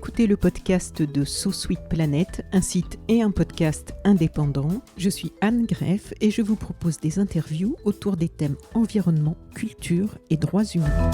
écoutez le podcast de So Sweet Planet, un site et un podcast indépendant. Je suis Anne Greff et je vous propose des interviews autour des thèmes environnement, culture et droits humains.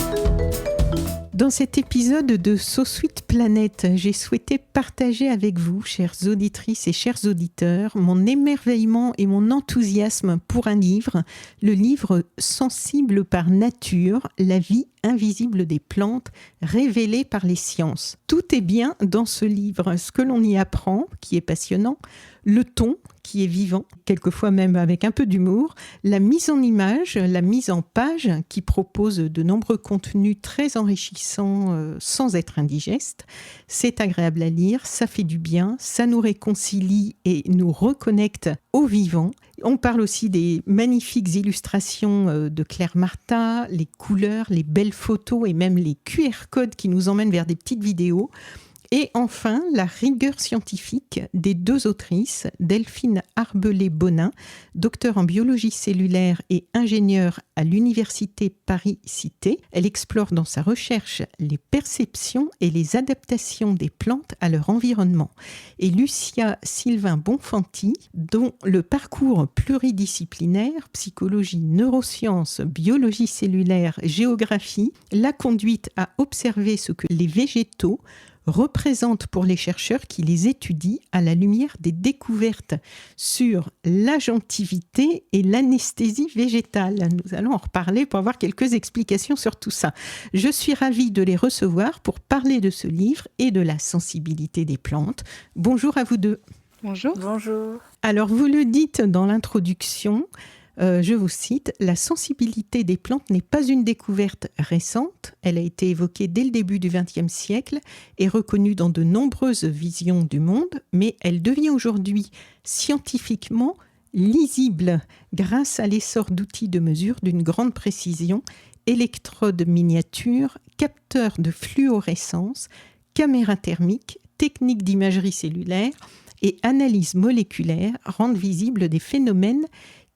Dans cet épisode de So Sweet Planet, j'ai souhaité partager avec vous, chères auditrices et chers auditeurs, mon émerveillement et mon enthousiasme pour un livre, le livre Sensible par nature, la vie invisible des plantes, révélée par les sciences. Tout est bien dans ce livre, ce que l'on y apprend, qui est passionnant, le ton, qui est vivant, quelquefois même avec un peu d'humour, la mise en image, la mise en page, qui propose de nombreux contenus très enrichissants sans être indigestes. C'est agréable à lire, ça fait du bien, ça nous réconcilie et nous reconnecte au vivant. On parle aussi des magnifiques illustrations de Claire Marta, les couleurs, les belles photos et même les QR codes qui nous emmènent vers des petites vidéos. Et enfin, la rigueur scientifique des deux autrices, Delphine Arbelé-Bonin, docteure en biologie cellulaire et ingénieure à l'Université Paris-Cité. Elle explore dans sa recherche les perceptions et les adaptations des plantes à leur environnement. Et Lucia Sylvain-Bonfanti, dont le parcours pluridisciplinaire, psychologie, neurosciences, biologie cellulaire, géographie, l'a conduite à observer ce que les végétaux représente pour les chercheurs qui les étudient à la lumière des découvertes sur l'agentivité et l'anesthésie végétale. Nous allons en reparler pour avoir quelques explications sur tout ça. Je suis ravie de les recevoir pour parler de ce livre et de la sensibilité des plantes. Bonjour à vous deux. Bonjour. Bonjour. Alors, vous le dites dans l'introduction, je vous cite, « La sensibilité des plantes n'est pas une découverte récente. Elle a été évoquée dès le début du XXe siècle et reconnue dans de nombreuses visions du monde, mais elle devient aujourd'hui scientifiquement lisible grâce à l'essor d'outils de mesure d'une grande précision, électrodes miniatures, capteurs de fluorescence, caméras thermiques, techniques d'imagerie cellulaire et analyse moléculaire rendent visibles des phénomènes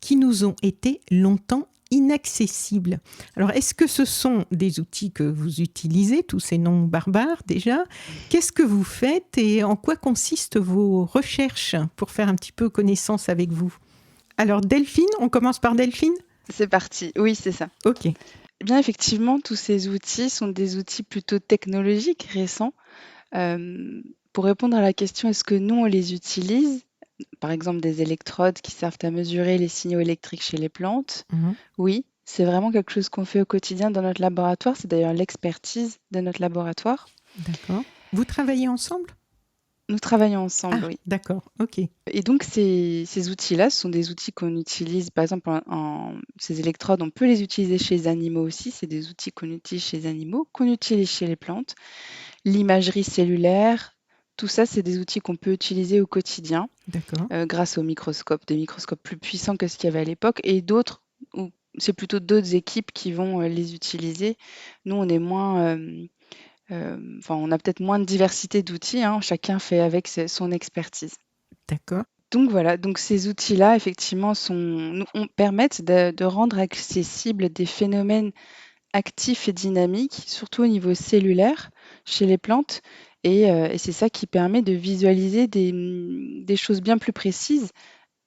qui nous ont été longtemps inaccessibles. » Alors, est-ce que ce sont des outils que vous utilisez, tous ces noms barbares déjà ? Qu'est-ce que vous faites et en quoi consistent vos recherches pour faire un petit peu connaissance avec vous ? Alors, Delphine, on commence par Delphine ? C'est parti, oui, c'est ça. Ok. Eh bien, effectivement, tous ces outils sont des outils plutôt technologiques, récents. Pour répondre à la question, est-ce que nous, on les utilise ? Par exemple, des électrodes qui servent à mesurer les signaux électriques chez les plantes. Oui, c'est vraiment quelque chose qu'on fait au quotidien dans notre laboratoire. C'est d'ailleurs l'expertise de notre laboratoire. D'accord. Vous travaillez ensemble ? Nous travaillons ensemble, oui. D'accord, ok. Et donc, ces outils-là, ce sont des outils qu'on utilise, par exemple, ces électrodes, on peut les utiliser chez les animaux aussi. C'est des outils qu'on utilise chez les animaux, qu'on utilise chez les plantes. L'imagerie cellulaire, tout ça, c'est des outils qu'on peut utiliser au quotidien. D'accord. Grâce aux microscopes, des microscopes plus puissants que ce qu'il y avait à l'époque, et d'autres, c'est plutôt d'autres équipes qui vont les utiliser. Nous, on est moins, on a peut-être moins de diversité d'outils, hein, chacun fait avec son expertise. D'accord. Donc voilà, donc ces outils-là, effectivement, permettent de rendre accessibles des phénomènes actifs et dynamiques, surtout au niveau cellulaire, chez les plantes. Et c'est ça qui permet de visualiser des choses bien plus précises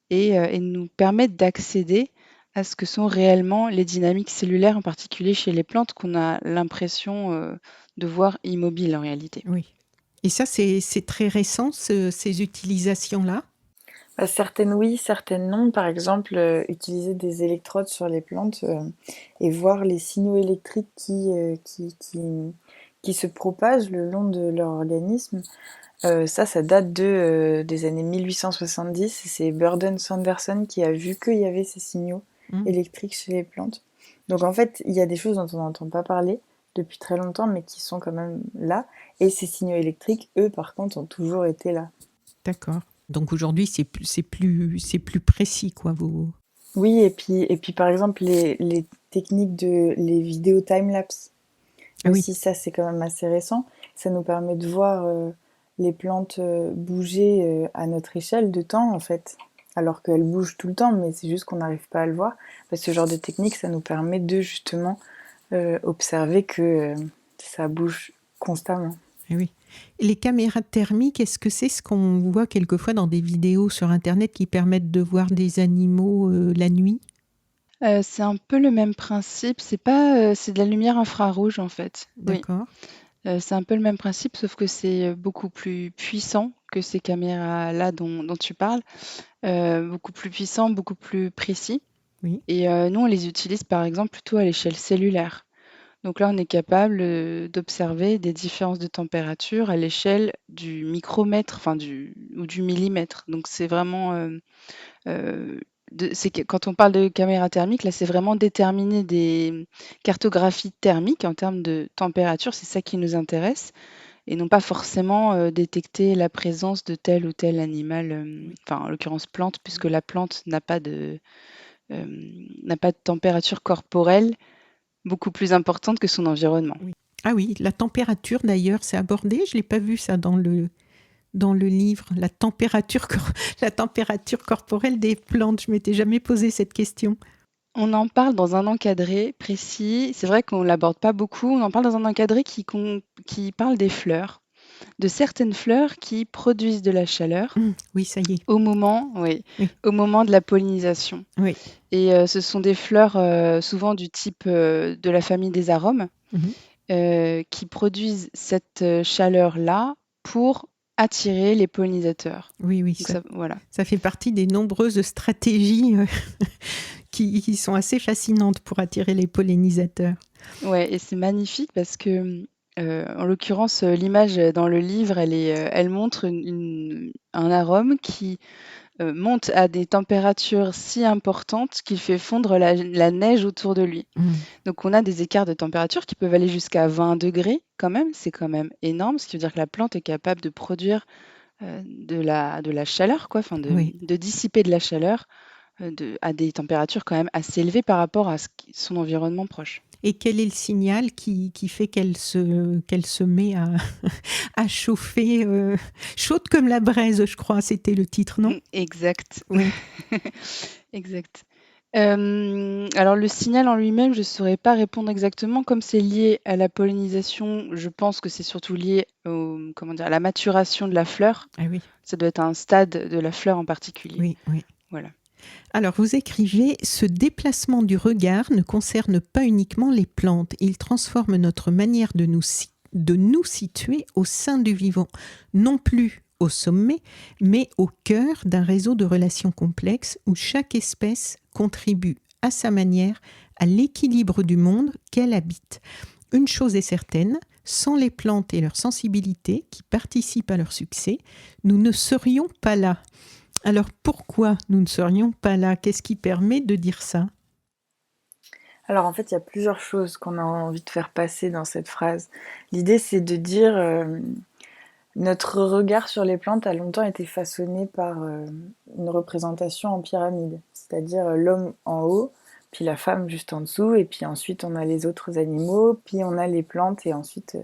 et nous permettre d'accéder à ce que sont réellement les dynamiques cellulaires, en particulier chez les plantes, qu'on a l'impression de voir immobiles en réalité. Oui. Et ça, c'est très récent, ces utilisations-là ? Certaines oui, certaines non. Par exemple, utiliser des électrodes sur les plantes et voir les signaux électriques qui se propagent le long de leur organisme. Ça date des années 1870. C'est Burdon Sanderson qui a vu qu'il y avait ces signaux électriques chez les plantes. Donc en fait, il y a des choses dont on n'entend pas parler depuis très longtemps, mais qui sont quand même là. Et ces signaux électriques, eux, par contre, ont toujours été là. D'accord. Donc aujourd'hui, c'est plus précis, quoi. Oui, et puis par exemple, les techniques les vidéos time-lapse. Aussi, ça, c'est quand même assez récent. Ça nous permet de voir les plantes bouger à notre échelle de temps, en fait. Alors qu'elles bougent tout le temps, mais c'est juste qu'on n'arrive pas à le voir. Ce genre de technique, ça nous permet de justement observer que ça bouge constamment. Et oui. Les caméras thermiques, est-ce que c'est ce qu'on voit quelquefois dans des vidéos sur Internet qui permettent de voir des animaux la nuit? C'est un peu le même principe, c'est pas, c'est de la lumière infrarouge en fait. Oui, D'accord. c'est un peu le même principe sauf que c'est, beaucoup plus puissant que ces caméras-là dont tu parles. Beaucoup plus puissant, beaucoup plus précis Oui. et nous on les utilise par exemple plutôt à l'échelle cellulaire. Donc là on est capable, d'observer des différences de température à l'échelle du micromètre, enfin du millimètre. Donc c'est vraiment, Heu, c'est que quand on parle de caméra thermique, là, c'est vraiment déterminer des cartographies thermiques en termes de température, c'est ça qui nous intéresse et non pas forcément, détecter la présence de tel ou tel animal, Oui. enfin, en l'occurrence plante, puisque la plante n'a pas de température corporelle beaucoup plus importante que son environnement. Oui. Ah oui, la température d'ailleurs, c'est abordé. Je ne l'ai pas vu ça dans le livre, la température corporelle des plantes. Je m'étais jamais posé cette question. On en parle dans un encadré précis. C'est vrai qu'on l'aborde pas beaucoup. On en parle dans un encadré qui parle des fleurs, de certaines fleurs qui produisent de la chaleur Oui, ça y est. au moment, oui, Oui, au moment de la pollinisation. oui. Et ce sont des fleurs souvent du type de la famille des arômes Mhm. qui produisent cette chaleur-là pour attirer les pollinisateurs. Oui, oui, Donc ça, voilà. ça fait partie des nombreuses stratégies qui sont assez fascinantes pour attirer les pollinisateurs. Ouais, et c'est magnifique parce que, en l'occurrence, l'image dans le livre, elle montre un arôme qui, monte à des températures si importantes qu'il fait fondre la neige autour de lui. Mm. Donc on a des écarts de température qui peuvent aller jusqu'à 20 degrés quand même, c'est quand même énorme, ce qui veut dire que la plante est capable de produire, de la chaleur quoi, enfin Oui. de dissiper de la chaleur, à des températures quand même assez élevées par rapport à son environnement proche. Et quel est le signal qui fait qu'elle se met à chauffer, chaude comme la braise, je crois, c'était le titre, non? Exact. Oui. Exact. Alors le signal en lui-même, je ne saurais pas répondre exactement. Comme c'est lié à la pollinisation, je pense que c'est surtout lié comment dire, à la maturation de la fleur. Ah oui, Ça doit être un stade de la fleur en particulier. oui, oui. Voilà. Alors, vous écrivez, ce déplacement du regard ne concerne pas uniquement les plantes, il transforme notre manière de nous situer au sein du vivant, non plus au sommet, mais au cœur d'un réseau de relations complexes où chaque espèce contribue à sa manière à l'équilibre du monde qu'elle habite. Une chose est certaine, sans les plantes et leur sensibilité qui participent à leur succès, nous ne serions pas là. Alors pourquoi nous ne serions pas là? Qu'est-ce qui permet de dire ça? Alors en fait, il y a plusieurs choses qu'on a envie de faire passer dans cette phrase. L'idée, c'est de dire notre regard sur les plantes a longtemps été façonné par une représentation en pyramide, c'est-à-dire l'homme en haut, puis la femme juste en dessous, et puis ensuite on a les autres animaux, puis on a les plantes et ensuite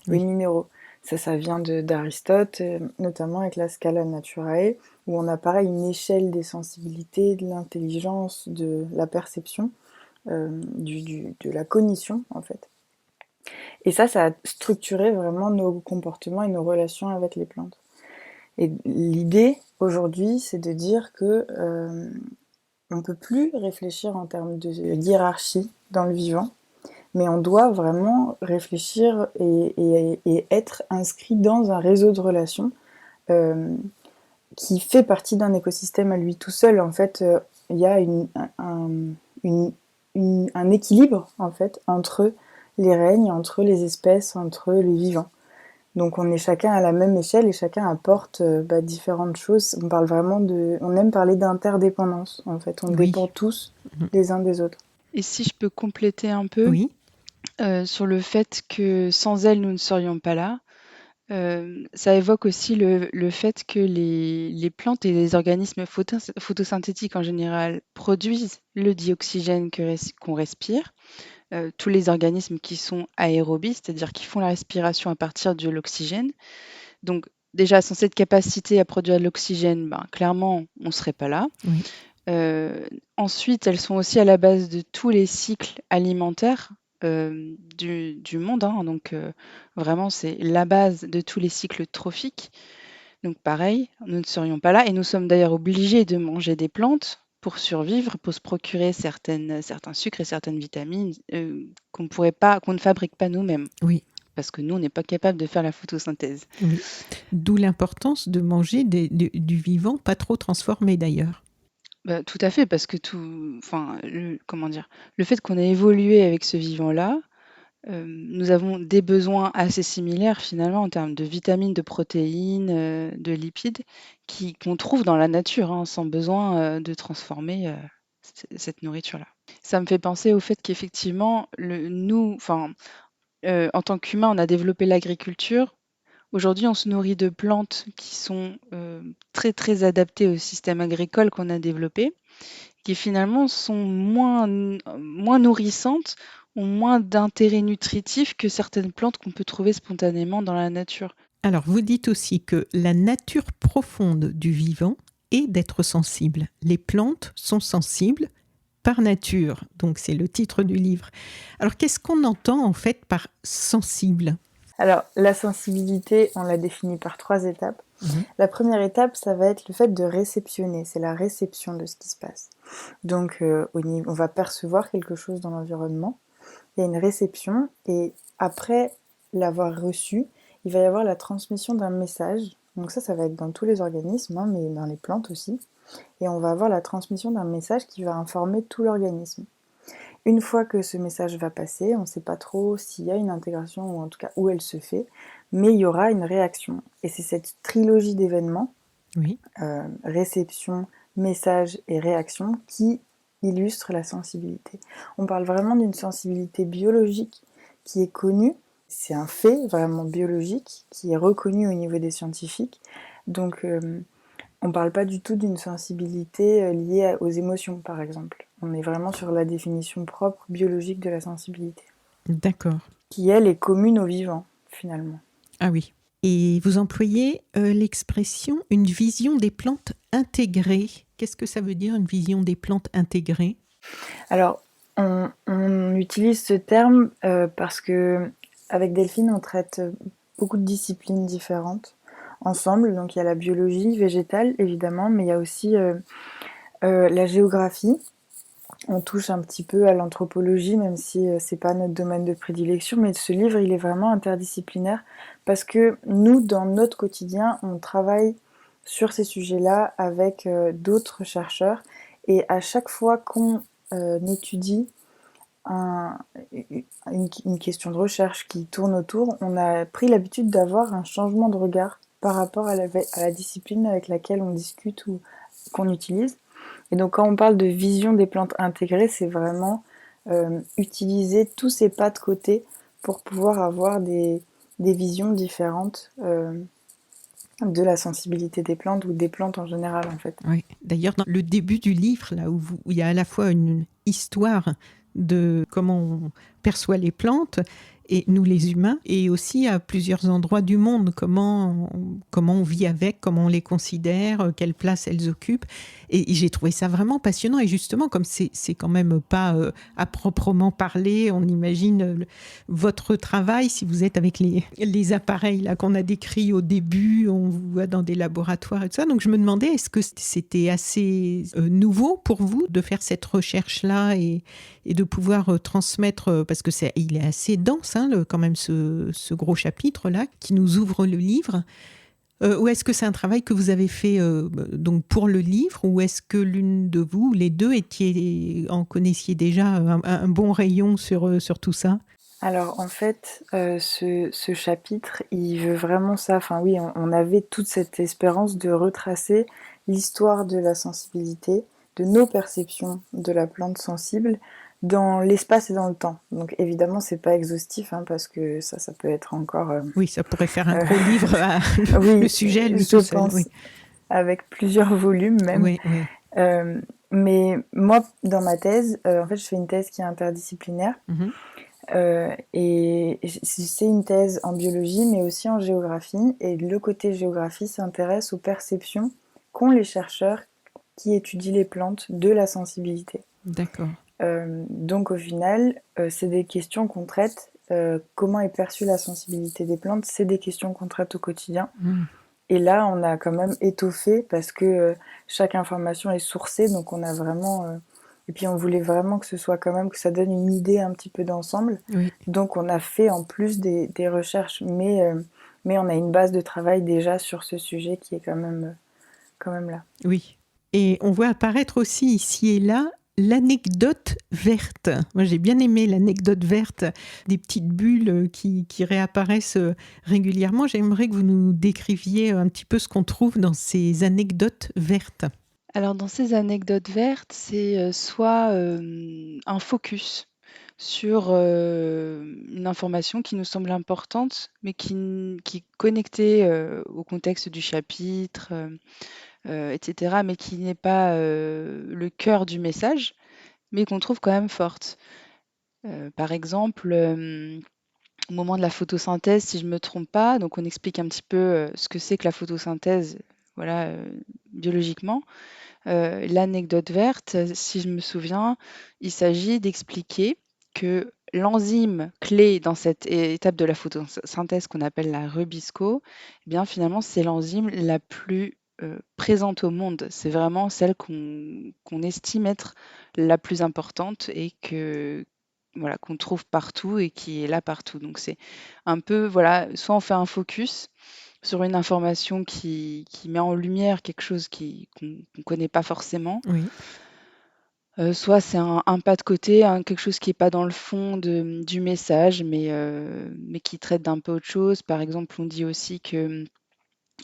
les Oui. minéraux. Ça vient d'Aristote, notamment avec la Scala Naturae, où on a pareil une échelle des sensibilités, de l'intelligence, de la perception, de la cognition en fait. Et ça a structuré vraiment nos comportements et nos relations avec les plantes. Et l'idée aujourd'hui, c'est de dire que on peut plus réfléchir en termes de hiérarchie dans le vivant, mais on doit vraiment réfléchir et être inscrit dans un réseau de relations euh, qui fait partie d'un écosystème à lui tout seul. En fait, il y a un équilibre en fait entre les règnes, entre les espèces, entre les vivants. Donc on est chacun à la même échelle et chacun apporte différentes choses. On parle vraiment on aime parler d'interdépendance en fait. On dépend tous les uns des autres. Et si je peux compléter un peu Oui, sur le fait que sans elles, nous ne serions pas là, ça évoque aussi le fait que les plantes et les organismes photosynthétiques en général produisent le dioxygène qu'on respire. Tous les organismes qui sont aérobies, c'est-à-dire qui font la respiration à partir de l'oxygène. Donc déjà, sans cette capacité à produire de l'oxygène, clairement, on ne serait pas là. oui. Ensuite, elles sont aussi à la base de tous les cycles alimentaires du monde, hein. Donc, vraiment, c'est la base de tous les cycles trophiques. Donc pareil, nous ne serions pas là et nous sommes d'ailleurs obligés de manger des plantes pour survivre, pour se procurer certains sucres et certaines vitamines qu'on ne fabrique pas nous-mêmes. Oui. Parce que nous, on n'est pas capable de faire la photosynthèse. Oui. D'où l'importance de manger du vivant, pas trop transformé d'ailleurs. Bah, tout à fait, parce que le fait qu'on ait évolué avec ce vivant-là, nous avons des besoins assez similaires finalement en termes de vitamines, de protéines, de lipides qu'on trouve dans la nature, hein, sans besoin de transformer cette nourriture-là. Ça me fait penser au fait qu'effectivement, en tant qu'humains, on a développé l'agriculture. Aujourd'hui, on se nourrit de plantes qui sont très très adaptées au système agricole qu'on a développé, qui finalement sont moins nourrissantes, ont moins d'intérêt nutritif que certaines plantes qu'on peut trouver spontanément dans la nature. Alors, vous dites aussi que la nature profonde du vivant est d'être sensible. Les plantes sont sensibles par nature, donc c'est le titre du livre. Alors, qu'est-ce qu'on entend en fait par sensible ? Alors, la sensibilité, on la définit par 3 étapes. La première étape, ça va être le fait de réceptionner, c'est la réception de ce qui se passe. Donc, on va percevoir quelque chose dans l'environnement, il y a une réception, et après l'avoir reçu, il va y avoir la transmission d'un message. Donc ça va être dans tous les organismes, hein, mais dans les plantes aussi. Et on va avoir la transmission d'un message qui va informer tout l'organisme. Une fois que ce message va passer, on ne sait pas trop s'il y a une intégration ou en tout cas où elle se fait, mais il y aura une réaction. Et c'est cette trilogie d'événements, réception, message et réaction, qui illustre la sensibilité. On parle vraiment d'une sensibilité biologique qui est connue. C'est un fait vraiment biologique qui est reconnu au niveau des scientifiques. Donc, on ne parle pas du tout d'une sensibilité liée aux émotions, par exemple. On est vraiment sur la définition propre biologique de la sensibilité. D'accord. Qui, elle, est commune aux vivants, finalement. Ah oui. Et vous employez l'expression « une vision des plantes intégrées ». Qu'est-ce que ça veut dire, une vision des plantes intégrées ? Alors, on utilise ce terme parce que avec Delphine, on traite beaucoup de disciplines différentes ensemble. Donc, il y a la biologie végétale, évidemment, mais il y a aussi la géographie. On touche un petit peu à l'anthropologie, même si c'est pas notre domaine de prédilection, mais ce livre, il est vraiment interdisciplinaire parce que nous, dans notre quotidien, on travaille sur ces sujets-là avec d'autres chercheurs, et à chaque fois qu'on étudie une question de recherche qui tourne autour, on a pris l'habitude d'avoir un changement de regard par rapport à la discipline avec laquelle on discute ou qu'on utilise. Et donc quand on parle de vision des plantes intégrées, c'est vraiment utiliser tous ces pas de côté pour pouvoir avoir des visions différentes de la sensibilité des plantes ou des plantes en général en fait. Oui. D'ailleurs, dans le début du livre, là où il y a à la fois une histoire de comment on perçoit les plantes, et nous les humains, et aussi à plusieurs endroits du monde, comment on vit avec, comment on les considère, quelle place elles occupent. Et j'ai trouvé ça vraiment passionnant. Et justement, comme c'est quand même pas à proprement parler, on imagine votre travail, si vous êtes avec les appareils là qu'on a décrits au début, on vous voit dans des laboratoires et tout ça. Donc je me demandais, est-ce que c'était assez nouveau pour vous de faire cette recherche-là et de pouvoir transmettre, parce que il est assez dense, hein, quand même, ce gros chapitre-là, qui nous ouvre le livre. Ou est-ce que c'est un travail que vous avez fait donc pour le livre, ou est-ce que l'une de vous, les deux, en connaissiez déjà un bon rayon sur tout ça ? Alors en fait, ce chapitre, il veut vraiment ça. Enfin oui, on avait toute cette espérance de retracer l'histoire de la sensibilité, de nos perceptions de la plante sensible, dans l'espace et dans le temps. Donc évidemment, c'est pas exhaustif, hein, parce que ça peut être encore... oui, ça pourrait faire un gros livre, oui, le sujet, lui je tout seul. pense, Oui. Avec plusieurs volumes même. Oui, oui. Mais moi, dans ma thèse, en fait, je fais une thèse qui est interdisciplinaire. Et c'est une thèse en biologie, mais aussi en géographie. Et le côté géographie s'intéresse aux perceptions qu'ont les chercheurs qui étudient les plantes de la sensibilité. D'accord. Donc au final, c'est des questions qu'on traite. Comment est perçue la sensibilité des plantes? C'est des questions qu'on traite au quotidien. Mm. Et là, on a quand même étoffé parce que chaque information est sourcée, donc on a vraiment... et puis on voulait vraiment que ce soit quand même, que ça donne une idée un petit peu d'ensemble. Oui, Donc on a fait en plus des recherches, mais on a une base de travail déjà sur ce sujet qui est quand même là. oui. Et on voit apparaître aussi ici et là l'anecdote verte. Moi, j'ai bien aimé l'anecdote verte, des petites bulles qui réapparaissent régulièrement. J'aimerais que vous nous décriviez un petit peu ce qu'on trouve dans ces anecdotes vertes. Alors dans ces anecdotes vertes, c'est, soit, un focus sur, une information qui nous semble importante, mais qui est connectée, au contexte du chapitre, et cetera, mais qui n'est pas, le cœur du message, mais qu'on trouve quand même forte. Par exemple, au moment de la photosynthèse, si je ne me trompe pas, donc on explique un petit peu, ce que c'est que la photosynthèse, voilà, biologiquement. L'anecdote verte, si je me souviens, il s'agit d'expliquer que l'enzyme clé dans cette étape de la photosynthèse qu'on appelle la rubisco, eh bien finalement c'est l'enzyme la plus présente au monde. C'est vraiment celle qu'on estime être la plus importante et que voilà, qu'on trouve partout et qui est là partout. Donc c'est un peu, voilà, soit on fait un focus sur une information qui met en lumière quelque chose qu'on ne connaît pas forcément. Oui. Soit c'est un pas de côté, quelque chose qui est pas dans le fond du message, mais qui traite d'un peu autre chose. Par exemple, on dit aussi que,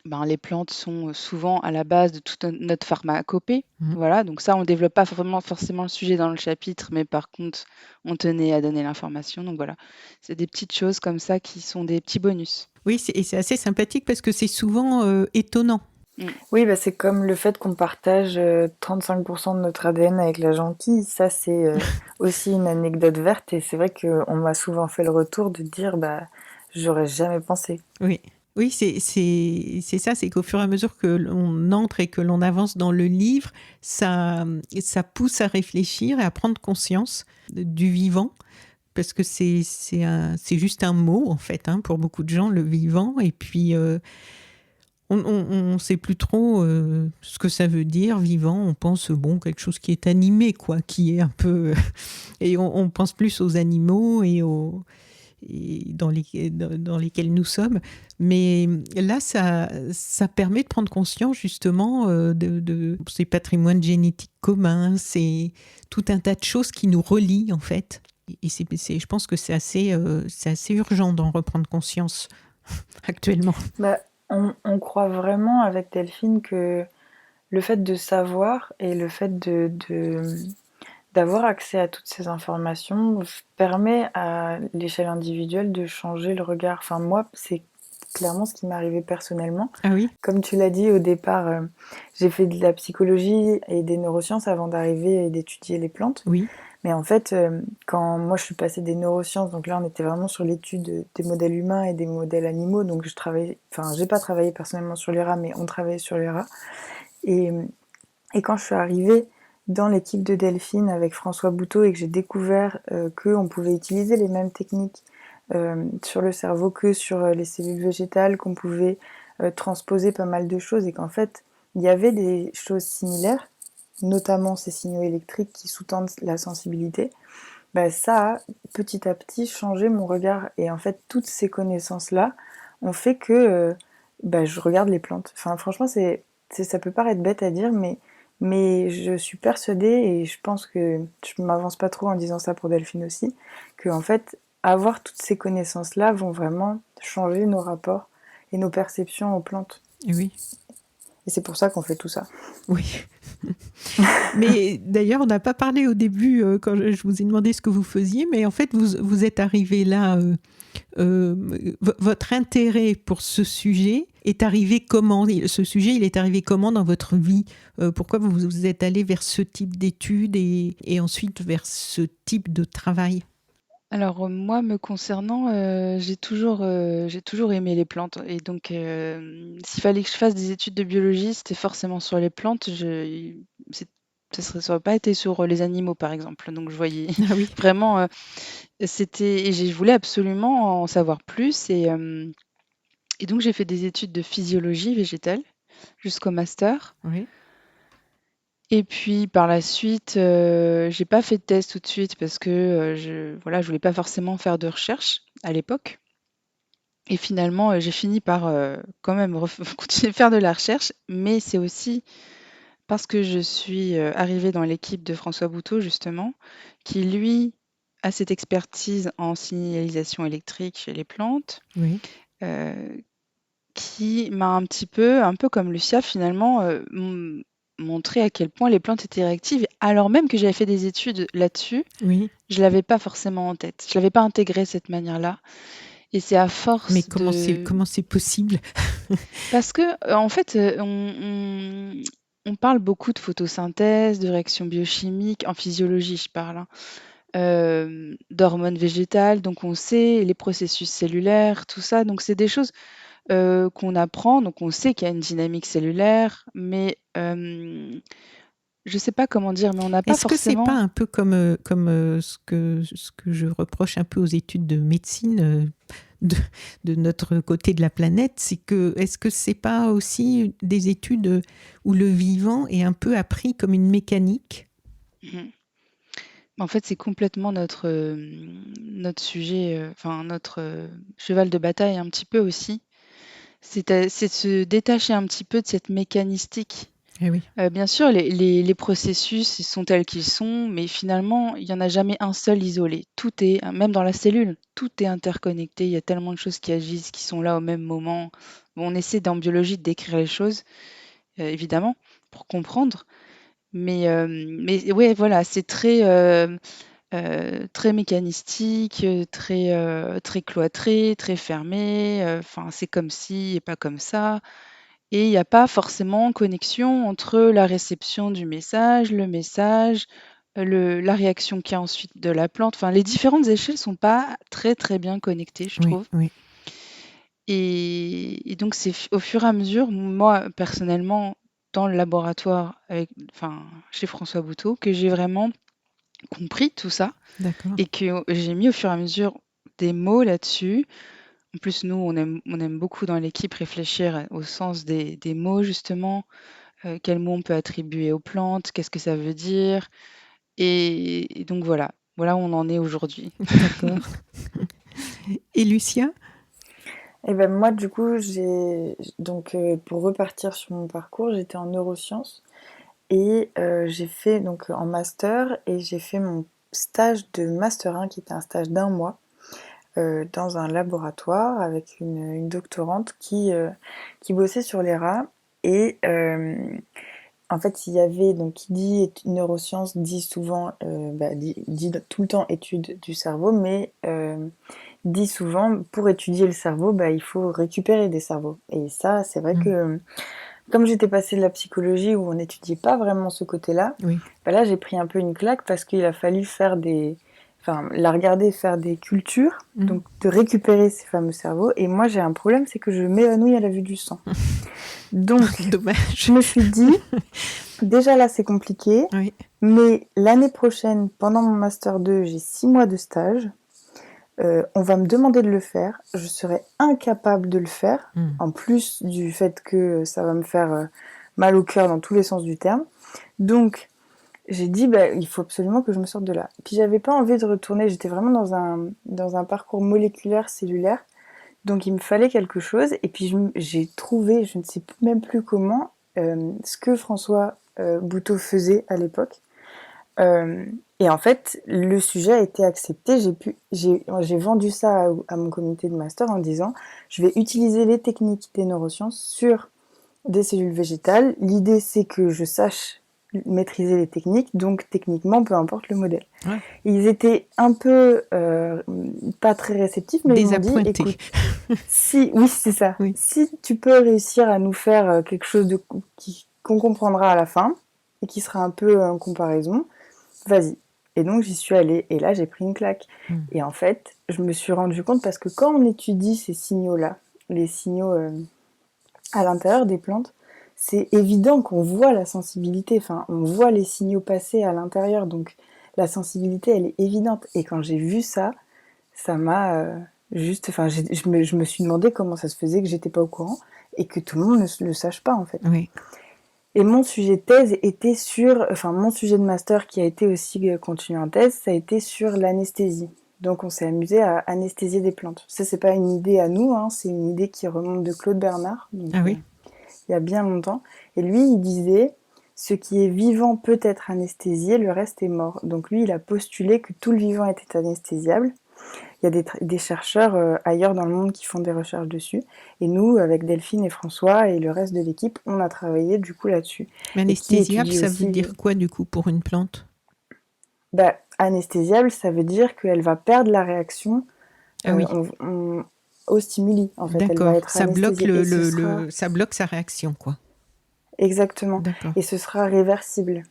ben, les plantes sont, souvent à la base de toute notre pharmacopée. Mm. Voilà, donc ça, on développe pas vraiment forcément le sujet dans le chapitre, mais par contre, on tenait à donner l'information. Donc voilà, c'est des petites choses comme ça qui sont des petits bonus. Oui, et c'est assez sympathique parce que c'est souvent étonnant. Mmh. Oui, bah, c'est comme le fait qu'on partage 35% de notre ADN avec la gentille. Ça, c'est aussi une anecdote verte. Et c'est vrai qu'on m'a souvent fait le retour de dire, bah, j'aurais jamais pensé. Oui. Oui, c'est ça, c'est qu'au fur et à mesure que l'on entre et que l'on avance dans le livre, ça pousse à réfléchir et à prendre conscience du vivant, parce que c'est juste un mot, en fait, hein, pour beaucoup de gens, le vivant, et puis on ne sait plus trop ce que ça veut dire, vivant. On pense, bon, quelque chose qui est animé, quoi, qui est un peu... et on pense plus aux animaux et dans lesquels nous sommes. Mais là, ça permet de prendre conscience justement de ces patrimoines génétiques communs, c'est tout un tas de choses qui nous relient en fait. Et je pense que c'est assez urgent d'en reprendre conscience actuellement. Bah, on croit vraiment avec Delphine que le fait de savoir et le fait d'avoir accès à toutes ces informations permet à l'échelle individuelle de changer le regard. Enfin, moi, c'est clairement ce qui m'est arrivé personnellement. Ah oui? Comme tu l'as dit au départ, j'ai fait de la psychologie et des neurosciences avant d'arriver et d'étudier les plantes. Oui. Mais en fait, quand moi je suis passée des neurosciences, donc là on était vraiment sur l'étude des modèles humains et des modèles animaux, donc j'ai pas travaillé personnellement sur les rats, mais on travaillait sur les rats. Et, et quand je suis arrivée dans l'équipe de Delphine avec François Bouteau et que j'ai découvert qu'on pouvait utiliser les mêmes techniques sur le cerveau que sur les cellules végétales, qu'on pouvait transposer pas mal de choses et qu'en fait il y avait des choses similaires, notamment ces signaux électriques qui sous-tendent la sensibilité, bah ça a petit à petit changé mon regard. Et en fait, toutes ces connaissances-là ont fait que je regarde les plantes. Enfin, franchement, ça peut paraître bête à dire, mais je suis persuadée, et je pense que je m'avance pas trop en disant ça pour Delphine aussi, que en fait, avoir toutes ces connaissances-là vont vraiment changer nos rapports et nos perceptions aux plantes. Oui. Et c'est pour ça qu'on fait tout ça. Oui. Mais d'ailleurs, on n'a pas parlé au début, quand je vous ai demandé ce que vous faisiez, mais en fait, vous êtes arrivé là, votre intérêt pour ce sujet est arrivé comment? Ce sujet, il est arrivé comment dans votre vie? Pourquoi vous êtes allé vers ce type d'études et ensuite vers ce type de travail? Alors, moi, me concernant, j'ai toujours aimé les plantes et donc s'il fallait que je fasse des études de biologie, c'était forcément sur les plantes. C'est ça aurait pas été sur les animaux, par exemple. Donc je voyais Ah oui. vraiment, je voulais absolument en savoir plus et donc j'ai fait des études de physiologie végétale jusqu'au master. Oui. Et puis par la suite, j'ai pas fait de thèse tout de suite parce que, je voulais pas forcément faire de recherche à l'époque. Et finalement, j'ai fini par, quand même continuer à faire de la recherche, mais c'est aussi parce que je suis, arrivée dans l'équipe de François Bouteau justement, qui lui a cette expertise en signalisation électrique chez les plantes, Oui. heu, qui m'a un peu comme Lucia finalement, montré à quel point les plantes étaient réactives, alors même que j'avais fait des études là-dessus, Oui. je l'avais pas forcément en tête. Je l'avais pas intégré de cette manière-là et c'est à Mais force de comment c'est possible? parce que, en fait, on parle beaucoup de photosynthèse, de réactions biochimiques, en physiologie je parle, hein, d'hormones végétales, donc on sait les processus cellulaires, tout ça, donc c'est des choses, qu'on apprend, donc on sait qu'il y a une dynamique cellulaire, mais, je sais pas comment dire, mais on n'a pas Est-ce que c'est pas forcément un peu comme ce que je reproche un peu aux études de médecine de, de notre côté de la planète, c'est que est-ce que c'est pas aussi des études où le vivant est un peu appris comme une mécanique? mmh En fait, c'est complètement notre sujet, enfin notre, cheval de bataille un petit peu aussi. C'est de se détacher un petit peu de cette mécanistique. Eh oui. Bien sûr, les processus, ils sont tels qu'ils sont, mais finalement, il y en a jamais un seul isolé. Tout est même dans la cellule, tout est interconnecté. Il y a tellement de choses qui agissent, qui sont là au même moment. Bon, on essaie en biologie de décrire les choses, évidemment, pour comprendre, mais ouais, voilà, c'est très mécanistique, très cloîtré, très fermé, enfin, c'est comme ci et pas comme ça. Et il y a pas forcément connexion entre la réception du message, le message, la réaction qu'il y a ensuite de la plante. Enfin, les différentes échelles sont pas très, très bien connectées, je Oui, trouve. oui. Et donc c'est au fur et à mesure, moi, personnellement, dans le laboratoire enfin, chez François Bouteau, que j'ai vraiment compris tout ça D'accord. et que j'ai mis au fur et à mesure des mots là-dessus. En plus, nous, on aime beaucoup dans l'équipe réfléchir au sens des mots, justement. Quels mots on peut attribuer aux plantes, qu'est-ce que ça veut dire? Et donc voilà, voilà où on en est aujourd'hui. D'accord. Et Lucia? Et ben moi, du coup, pour repartir sur mon parcours, j'étais en neurosciences et j'ai fait donc en master et j'ai fait mon stage de master 1 qui était un stage d'un mois dans un laboratoire avec une doctorante qui bossait sur les rats et en fait, il y avait, donc qui dit neurosciences dit souvent, dit tout le temps étude du cerveau, mais dit souvent pour étudier le cerveau, il faut récupérer des cerveaux. Et ça, c'est vrai Mm. que comme j'étais passée de la psychologie où on n'étudiait pas vraiment ce côté-là, Oui. là j'ai pris un peu une claque parce qu'il a fallu la regarder faire des cultures, Mm. donc de récupérer ces fameux cerveaux. Et moi j'ai un problème, c'est que je m'évanouis à la vue du sang. Donc Dommage. je me suis dit, déjà là c'est compliqué, Oui. mais l'année prochaine, pendant mon Master 2, j'ai 6 mois de stage. On va me demander de le faire. Je serai incapable de le faire, Mm. en plus du fait que ça va me faire mal au cœur dans tous les sens du terme. Donc j'ai dit, il faut absolument que je me sorte de là. Puis j'avais pas envie de retourner, j'étais vraiment dans un parcours moléculaire, cellulaire. Donc il me fallait quelque chose. Et puis j'ai trouvé, je ne sais même plus comment, ce que François Bouteau faisait à l'époque. Et en fait, le sujet a été accepté. J'ai vendu ça à mon comité de master en disant, je vais utiliser les techniques des neurosciences sur des cellules végétales. L'idée, c'est que je sache maîtriser les techniques, donc techniquement, peu importe le modèle. Ouais. Ils étaient un peu pas très réceptifs, mais ils m'ont dit, Désappointé. écoute, oui, c'est ça. Oui. Si tu peux réussir à nous faire quelque chose qu'on comprendra à la fin et qui sera un peu en comparaison, vas-y. Et donc j'y suis allée et là j'ai pris une claque. Mm. Et en fait, je me suis rendu compte parce que quand on étudie ces signaux-là, les signaux à l'intérieur des plantes, c'est évident qu'on voit la sensibilité, enfin, on voit les signaux passer à l'intérieur, donc la sensibilité, elle est évidente. Et quand j'ai vu ça, ça m'a juste... Enfin, je me suis demandé comment ça se faisait que j'étais pas au courant et que tout le monde ne le sache pas, en fait. Oui. Et mon sujet de thèse était sur... Enfin, mon sujet de master qui a été aussi continué en thèse, ça a été sur l'anesthésie. Donc on s'est amusé à anesthésier des plantes. Ça, c'est pas une idée à nous, hein, c'est une idée qui remonte de Claude Bernard, donc, Ah oui. il y a bien longtemps. Et lui, il disait, ce qui est vivant peut être anesthésié, le reste est mort. Donc lui, il a postulé que tout le vivant était anesthésiable. Il y a des chercheurs ailleurs dans le monde qui font des recherches dessus. Et nous, avec Delphine et François et le reste de l'équipe, on a travaillé du coup là-dessus. Mais anesthésiable, ça veut dire quoi du coup pour une plante ? Anesthésiable, ça veut dire qu'elle va perdre la réaction au stimuli. En fait, d'accord, elle va être ça bloque, ça bloque sa réaction, quoi. Exactement. D'accord. Et ce sera réversible.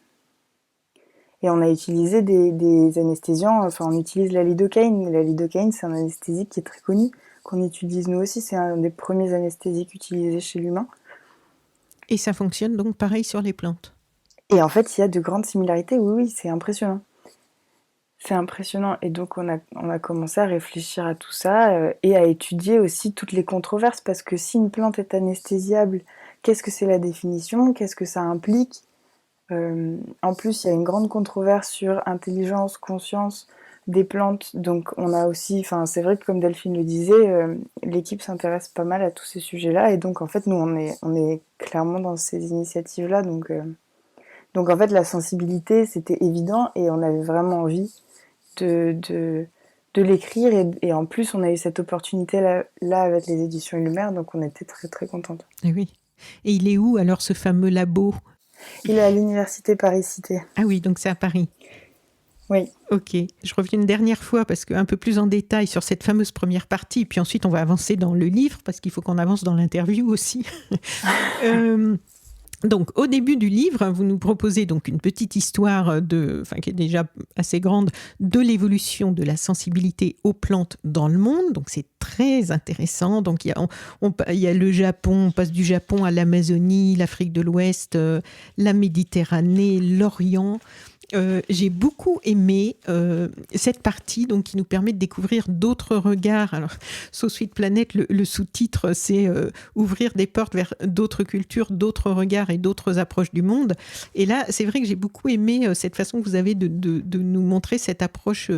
Et on a utilisé des anesthésiants, enfin on utilise la lidocaïne. La lidocaïne, c'est un anesthésique qui est très connu, qu'on utilise nous aussi. C'est un des premiers anesthésiques utilisés chez l'humain. Et ça fonctionne donc pareil sur les plantes ? Et en fait, il y a de grandes similarités, oui, c'est impressionnant. C'est impressionnant. Et donc, on a commencé à réfléchir à tout ça et à étudier aussi toutes les controverses, parce que si une plante est anesthésiable, qu'est-ce que c'est la définition ? Qu'est-ce que ça implique ? En plus, il y a une grande controverse sur intelligence, conscience des plantes. Donc, on a aussi... Enfin, c'est vrai que, comme Delphine le disait, l'équipe s'intéresse pas mal à tous ces sujets-là. Et donc, en fait, nous, on est clairement dans ces initiatives-là. Donc, en fait, la sensibilité, c'était évident et on avait vraiment envie de l'écrire. Et en plus, on a eu cette opportunité-là avec les éditions Illumer, donc on était très, très contente. Et oui. Et il est où, alors, ce fameux labo ? Il est à l'université Paris-Cité. Ah oui, donc c'est à Paris. Oui. Ok, je reviens une dernière fois parce qu'un peu plus en détail sur cette fameuse première partie, puis ensuite on va avancer dans le livre parce qu'il faut qu'on avance dans l'interview aussi. Donc, au début du livre, vous nous proposez donc une petite histoire qui est déjà assez grande, de l'évolution de la sensibilité aux plantes dans le monde. Donc, c'est très intéressant. Donc, il y a le Japon, on passe du Japon à l'Amazonie, l'Afrique de l'Ouest, la Méditerranée, l'Orient. J'ai beaucoup aimé cette partie donc, qui nous permet de découvrir d'autres regards. Alors, So Sweet Planet, le sous-titre, c'est ouvrir des portes vers d'autres cultures, d'autres regards et d'autres approches du monde. Et là, c'est vrai que j'ai beaucoup aimé cette façon que vous avez de nous montrer cette approche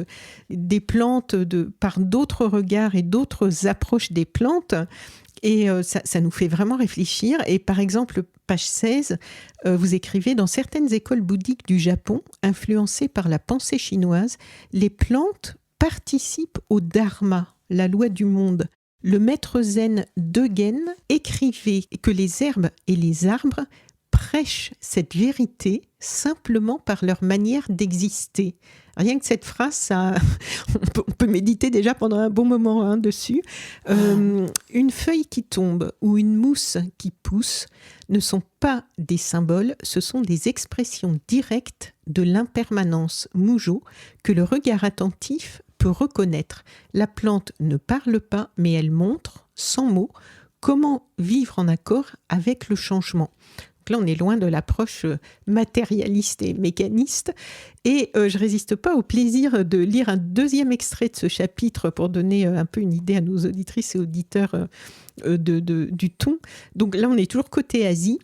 des plantes par d'autres regards et d'autres approches des plantes. Et ça nous fait vraiment réfléchir. Et par exemple, page 16, vous écrivez « Dans certaines écoles bouddhiques du Japon, influencées par la pensée chinoise, les plantes participent au dharma, la loi du monde. Le maître zen Dogen écrivait que les herbes et les arbres prêchent cette vérité simplement par leur manière d'exister. » Rien que cette phrase, on peut méditer déjà pendant un bon moment dessus. Une feuille qui tombe ou une mousse qui pousse ne sont pas des symboles, ce sont des expressions directes de l'impermanence Mujo que le regard attentif peut reconnaître. La plante ne parle pas, mais elle montre, sans mots, comment vivre en accord avec le changement. Là, on est loin de l'approche matérialiste et mécaniste. Et je ne résiste pas au plaisir de lire un deuxième extrait de ce chapitre pour donner un peu une idée à nos auditrices et auditeurs du ton. Donc là, on est toujours côté Asie.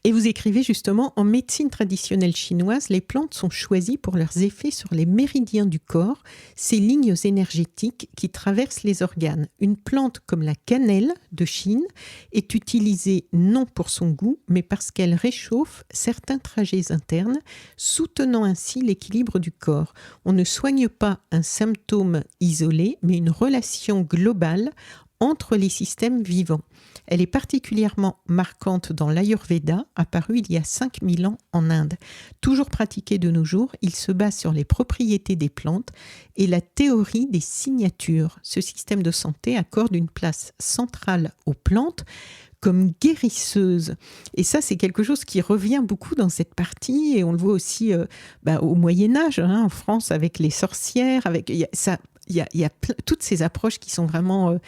Et vous écrivez justement, en médecine traditionnelle chinoise, les plantes sont choisies pour leurs effets sur les méridiens du corps, ces lignes énergétiques qui traversent les organes. Une plante comme la cannelle de Chine est utilisée non pour son goût, mais parce qu'elle réchauffe certains trajets internes, soutenant ainsi l'équilibre du corps. On ne soigne pas un symptôme isolé, mais une relation globale entre les systèmes vivants. Elle est particulièrement marquante dans l'Ayurveda, apparu il y a 5000 ans en Inde. Toujours pratiqué de nos jours, il se base sur les propriétés des plantes et la théorie des signatures. Ce système de santé accorde une place centrale aux plantes comme guérisseuses. Et ça, c'est quelque chose qui revient beaucoup dans cette partie, et on le voit aussi au Moyen-Âge, en France, avec les sorcières, il il y a toutes ces approches qui sont vraiment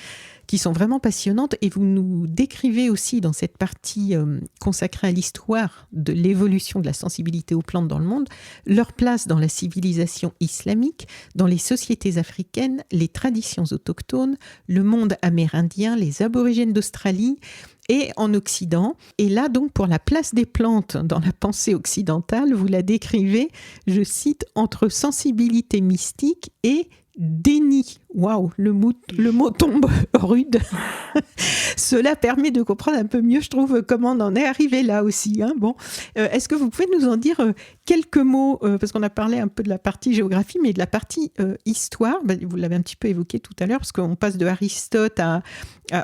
passionnantes, et vous nous décrivez aussi dans cette partie consacrée à l'histoire de l'évolution de la sensibilité aux plantes dans le monde, leur place dans la civilisation islamique, dans les sociétés africaines, les traditions autochtones, le monde amérindien, les aborigènes d'Australie et en Occident. Et là, donc, pour la place des plantes dans la pensée occidentale, vous la décrivez, je cite, entre sensibilité mystique et déni. Waouh, le mot tombe rude. Cela permet de comprendre un peu mieux, je trouve, comment on en est arrivé là aussi. Hein. Bon, est-ce que vous pouvez nous en dire quelques mots, parce qu'on a parlé un peu de la partie géographie, mais de la partie histoire. Vous l'avez un petit peu évoqué tout à l'heure, parce qu'on passe de Aristote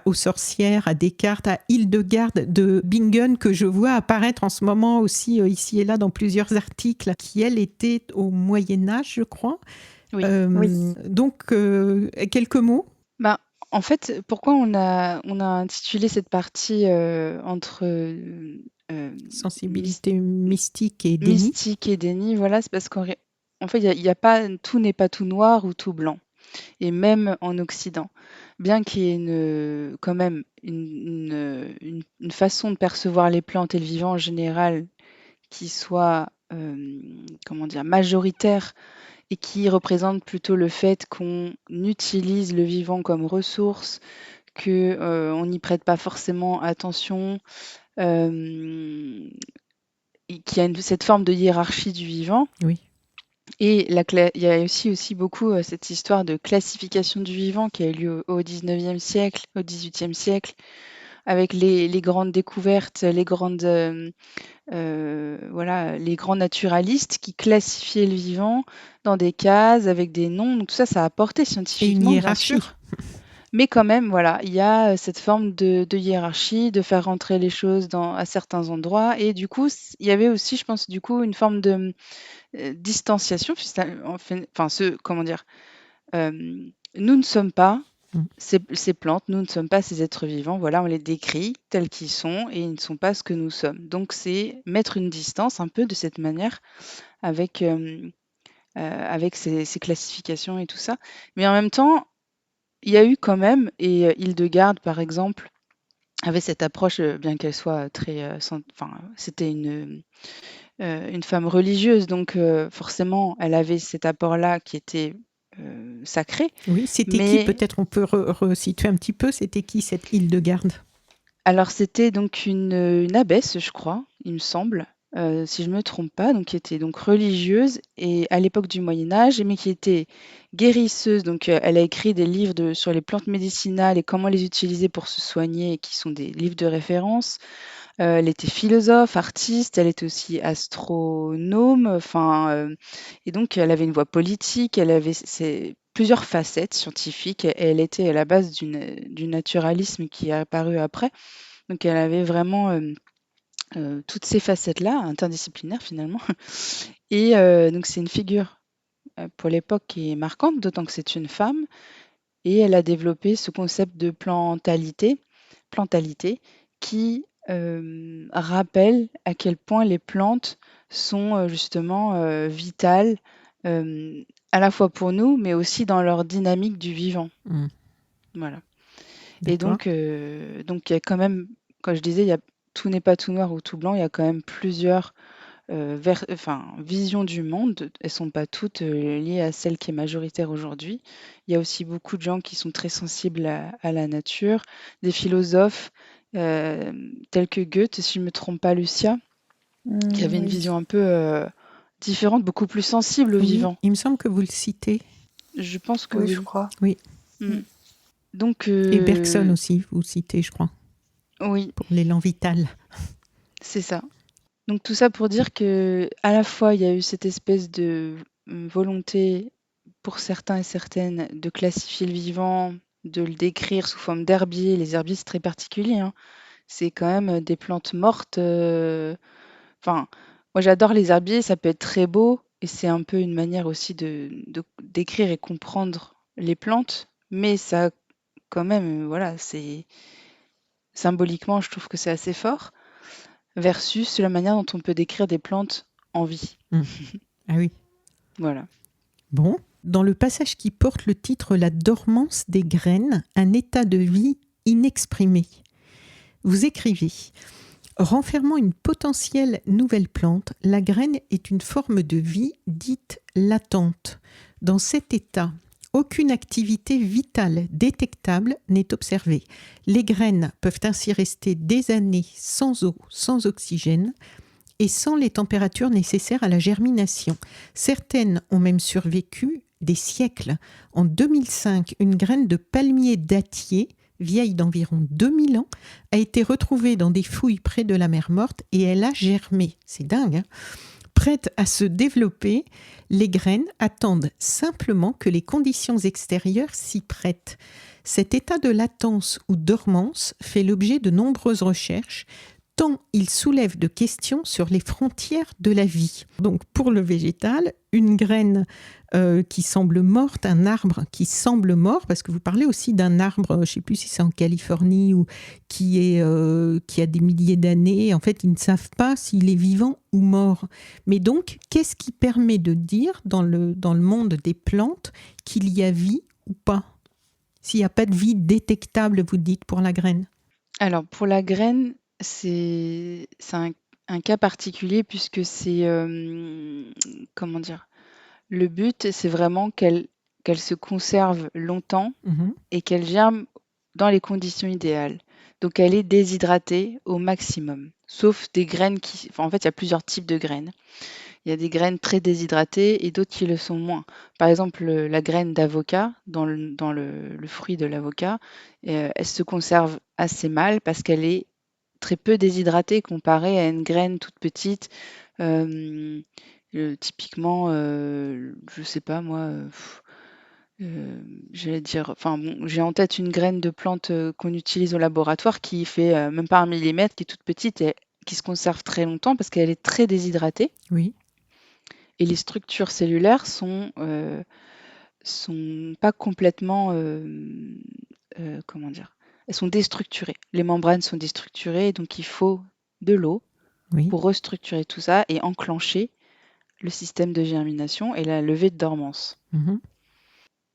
aux sorcières, à Descartes, à Hildegarde de Bingen, que je vois apparaître en ce moment aussi ici et là dans plusieurs articles, qui elle était au Moyen-Âge, je crois. Oui. Donc, quelques mots. En fait, pourquoi on a intitulé cette partie entre sensibilité mystique et déni. Voilà, c'est parce qu'en fait, il y a pas, tout n'est pas tout noir ou tout blanc. Et même en Occident, bien qu'il y ait quand même une façon de percevoir les plantes et le vivant en général qui soit majoritaire et qui représente plutôt le fait qu'on utilise le vivant comme ressource, qu'on n'y prête pas forcément attention, et qu'il y a cette forme de hiérarchie du vivant. Oui. Et il y a aussi beaucoup cette histoire de classification du vivant qui a eu lieu au 19e siècle, au 18e siècle, avec les grandes découvertes, les grands naturalistes qui classifiaient le vivant dans des cases avec des noms. Donc tout ça, ça a apporté scientifiquement, bien sûr. Mais quand même, voilà, il y a cette forme de hiérarchie, de faire rentrer les choses à certains endroits. Et du coup, il y avait aussi, je pense, une forme de distanciation. Nous ne sommes pas ces plantes, nous ne sommes pas ces êtres vivants. Voilà, on les décrit tels qu'ils sont et ils ne sont pas ce que nous sommes. Donc, c'est mettre une distance un peu de cette manière avec ces classifications et tout ça. Mais en même temps, il y a eu quand même, et Hildegarde, par exemple, avait cette approche, bien qu'elle soit très... c'était une femme religieuse, donc forcément, elle avait cet apport-là qui était sacré. Oui, c'était qui? Peut-être on peut resituer un petit peu. C'était qui, cette Hildegarde? Alors, c'était donc une abbesse, je crois, il me semble, si je ne me trompe pas, donc qui était donc religieuse et à l'époque du Moyen Âge, mais qui était guérisseuse. Donc, elle a écrit des livres sur les plantes médicinales et comment les utiliser pour se soigner, qui sont des livres de référence. Elle était philosophe, artiste, elle était aussi astronome, et donc elle avait une voix politique, elle avait plusieurs facettes scientifiques, et elle était à la base du naturalisme qui est apparu après. Donc elle avait vraiment toutes ces facettes-là, interdisciplinaires finalement. Et donc c'est une figure pour l'époque qui est marquante, d'autant que c'est une femme, et elle a développé ce concept de plantalité qui rappelle à quel point les plantes sont justement vitales, à la fois pour nous, mais aussi dans leur dynamique du vivant. Voilà. Et donc il y a quand même, quand je disais, tout n'est pas tout noir ou tout blanc, il y a quand même plusieurs visions du monde. Elles ne sont pas toutes liées à celle qui est majoritaire aujourd'hui. Il y a aussi beaucoup de gens qui sont très sensibles à la nature, des philosophes tels que Goethe, si je ne me trompe pas, Lucia, qui avait une vision un peu différente, beaucoup plus sensible au vivant. Il me semble que vous le citez. Je pense que oui. Je crois. Oui. Donc, et Bergson aussi, vous citez, je crois. Oui. Pour l'élan vital. C'est ça. Donc tout ça pour dire que à la fois il y a eu cette espèce de volonté pour certains et certaines de classifier le vivant, de le décrire sous forme d'herbier. Les herbiers, c'est très particulier, hein. C'est quand même des plantes mortes. Moi j'adore les herbiers, ça peut être très beau et c'est un peu une manière aussi de décrire et comprendre les plantes, mais ça quand même, voilà, c'est symboliquement, je trouve que c'est assez fort. Versus la manière dont on peut décrire des plantes en vie. Ah oui. Voilà. Bon, Dans le passage qui porte le titre « La dormance des graines, un état de vie inexprimé », vous écrivez « Renfermant une potentielle nouvelle plante, la graine est une forme de vie dite latente. Dans cet état, aucune activité vitale détectable n'est observée. Les graines peuvent ainsi rester des années sans eau, sans oxygène et sans les températures nécessaires à la germination. Certaines ont même survécu des siècles. En 2005, une graine de palmier dattier, vieille d'environ 2000 ans, a été retrouvée dans des fouilles près de la mer Morte et elle a germé. C'est dingue, hein ? Prêtes à se développer, les graines attendent simplement que les conditions extérieures s'y prêtent. Cet état de latence ou dormance fait l'objet de nombreuses recherches, tant il soulève de questions sur les frontières de la vie. Donc pour le végétal, une graine qui semble morte, un arbre qui semble mort, parce que vous parlez aussi d'un arbre, je ne sais plus si c'est en Californie ou qui a des milliers d'années. En fait, ils ne savent pas s'il est vivant ou mort. Mais donc, qu'est-ce qui permet de dire dans le monde des plantes qu'il y a vie ou pas ? S'il n'y a pas de vie détectable, vous dites, pour la graine. Alors, pour la graine, c'est un cas particulier puisque c'est, comment dire? Le but, c'est vraiment qu'elle se conserve longtemps et qu'elle germe dans les conditions idéales. Donc, elle est déshydratée au maximum, sauf des graines en fait, il y a plusieurs types de graines. Il y a des graines très déshydratées et d'autres qui le sont moins. Par exemple, la graine d'avocat, dans le fruit de l'avocat, elle se conserve assez mal parce qu'elle est très peu déshydratée comparée à une graine toute petite. Typiquement, je sais pas moi, j'allais dire, enfin bon, j'ai en tête une graine de plante qu'on utilise au laboratoire qui fait même pas 1 millimètre, qui est toute petite et qui se conserve très longtemps parce qu'elle est très déshydratée. Oui. Et les structures cellulaires sont pas complètement, comment dire? Elles sont déstructurées. Les membranes sont déstructurées, donc il faut de l'eau pour restructurer tout ça et enclencher le système de germination et la levée de dormance.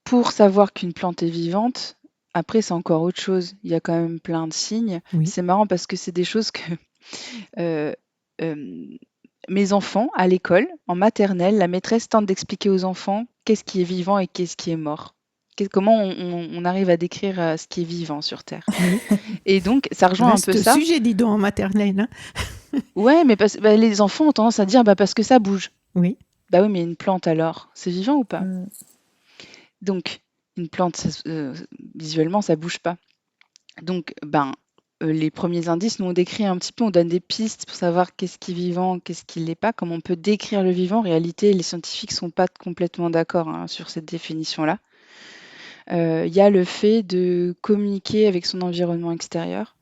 Pour savoir qu'une plante est vivante, après c'est encore autre chose. Il y a quand même plein de signes. C'est marrant parce que c'est des choses que mes enfants, à l'école, en maternelle, la maîtresse tente d'expliquer aux enfants qu'est-ce qui est vivant et qu'est-ce qui est mort. Comment on arrive à décrire ce qui est vivant sur Terre. Et donc, ça rejoint un peu ça. C'est sujet, dis donc, en maternelle. Hein. Ouais, mais les enfants ont tendance à dire parce que ça bouge. Oui. Bah oui, mais une plante alors, c'est vivant ou pas ? Donc, une plante, visuellement, ça bouge pas. Donc, les premiers indices, nous on décrit un petit peu, on donne des pistes pour savoir qu'est-ce qui est vivant, qu'est-ce qui ne l'est pas, comment on peut décrire le vivant. En réalité, les scientifiques ne sont pas complètement d'accord sur cette définition-là. Il y a le fait de communiquer avec son environnement extérieur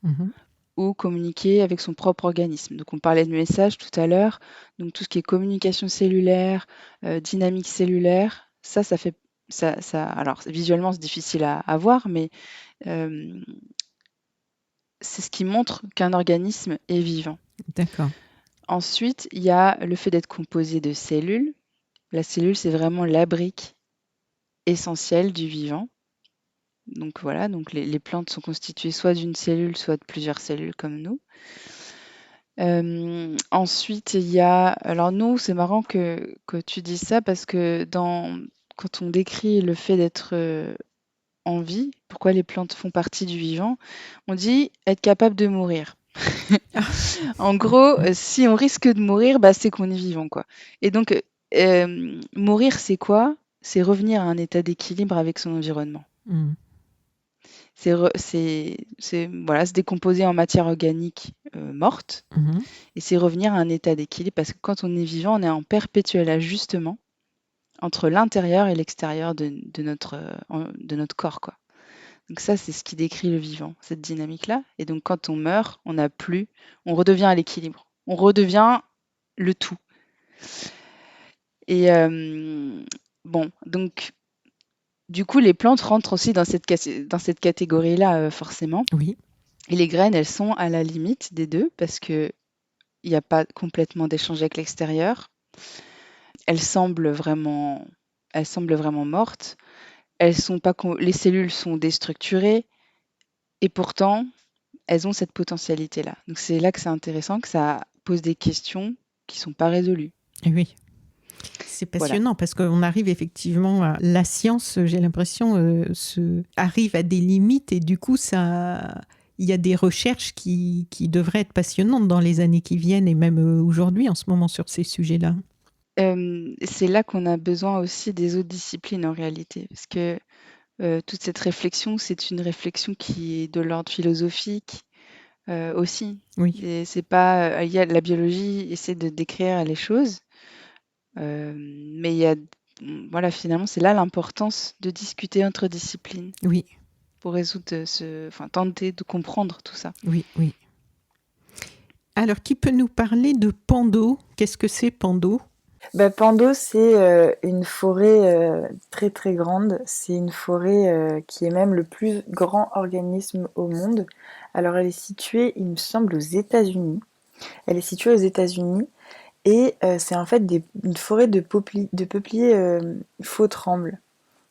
ou communiquer avec son propre organisme. Donc on parlait de message tout à l'heure, donc tout ce qui est communication cellulaire, dynamique cellulaire, ça fait... alors visuellement c'est difficile à voir, mais c'est ce qui montre qu'un organisme est vivant. D'accord. Ensuite, il y a le fait d'être composé de cellules. La cellule, c'est vraiment la brique essentielle du vivant. Donc voilà, donc les plantes sont constituées soit d'une cellule, soit de plusieurs cellules comme nous. Ensuite, il y a... Alors nous, c'est marrant que tu dises ça parce que quand on décrit le fait d'être en vie, pourquoi les plantes font partie du vivant, on dit être capable de mourir. En gros, si on risque de mourir, c'est qu'on est vivant, quoi. Et donc, mourir, c'est quoi ? C'est revenir à un état d'équilibre avec son environnement. C'est voilà, se décomposer en matière organique morte, et c'est revenir à un état d'équilibre, parce que quand on est vivant, on est en perpétuel ajustement entre l'intérieur et l'extérieur de notre corps, quoi. Donc ça, c'est ce qui décrit le vivant, cette dynamique-là. Et donc quand on meurt, on redevient à l'équilibre, on redevient le tout. Et bon, donc du coup, les plantes rentrent aussi dans cette catégorie-là, forcément. Oui. Et les graines, elles sont à la limite des deux parce qu'il n'y a pas complètement d'échange avec l'extérieur. Elles semblent vraiment elles semblent vraiment mortes. Elles sont pas les cellules sont déstructurées et pourtant, elles ont cette potentialité-là. Donc c'est là que c'est intéressant, que ça pose des questions qui sont pas résolues. Et oui. C'est Voilà. passionnant parce qu'on arrive effectivement à la science, j'ai l'impression, arrive à des limites et du coup, il y a des recherches qui devraient être passionnantes dans les années qui viennent et même aujourd'hui en ce moment sur ces sujets-là. C'est là qu'on a besoin aussi des autres disciplines en réalité, parce que toute cette réflexion, c'est une réflexion qui est de l'ordre philosophique aussi. Oui, Et c'est pas, il y a la biologie essaie de décrire les choses, mais il y a, voilà, finalement, c'est là l'importance de discuter entre disciplines oui, pour résoudre enfin, tenter de comprendre tout ça. oui, oui. Alors, qui peut nous parler de Pando? Qu'est-ce que c'est Pando? Pando, c'est une forêt très très grande. C'est une forêt qui est même le plus grand organisme au monde. Alors elle est située, il me semble, aux États-Unis. Elle est située aux États-Unis et c'est en fait une forêt de peupliers faux trembles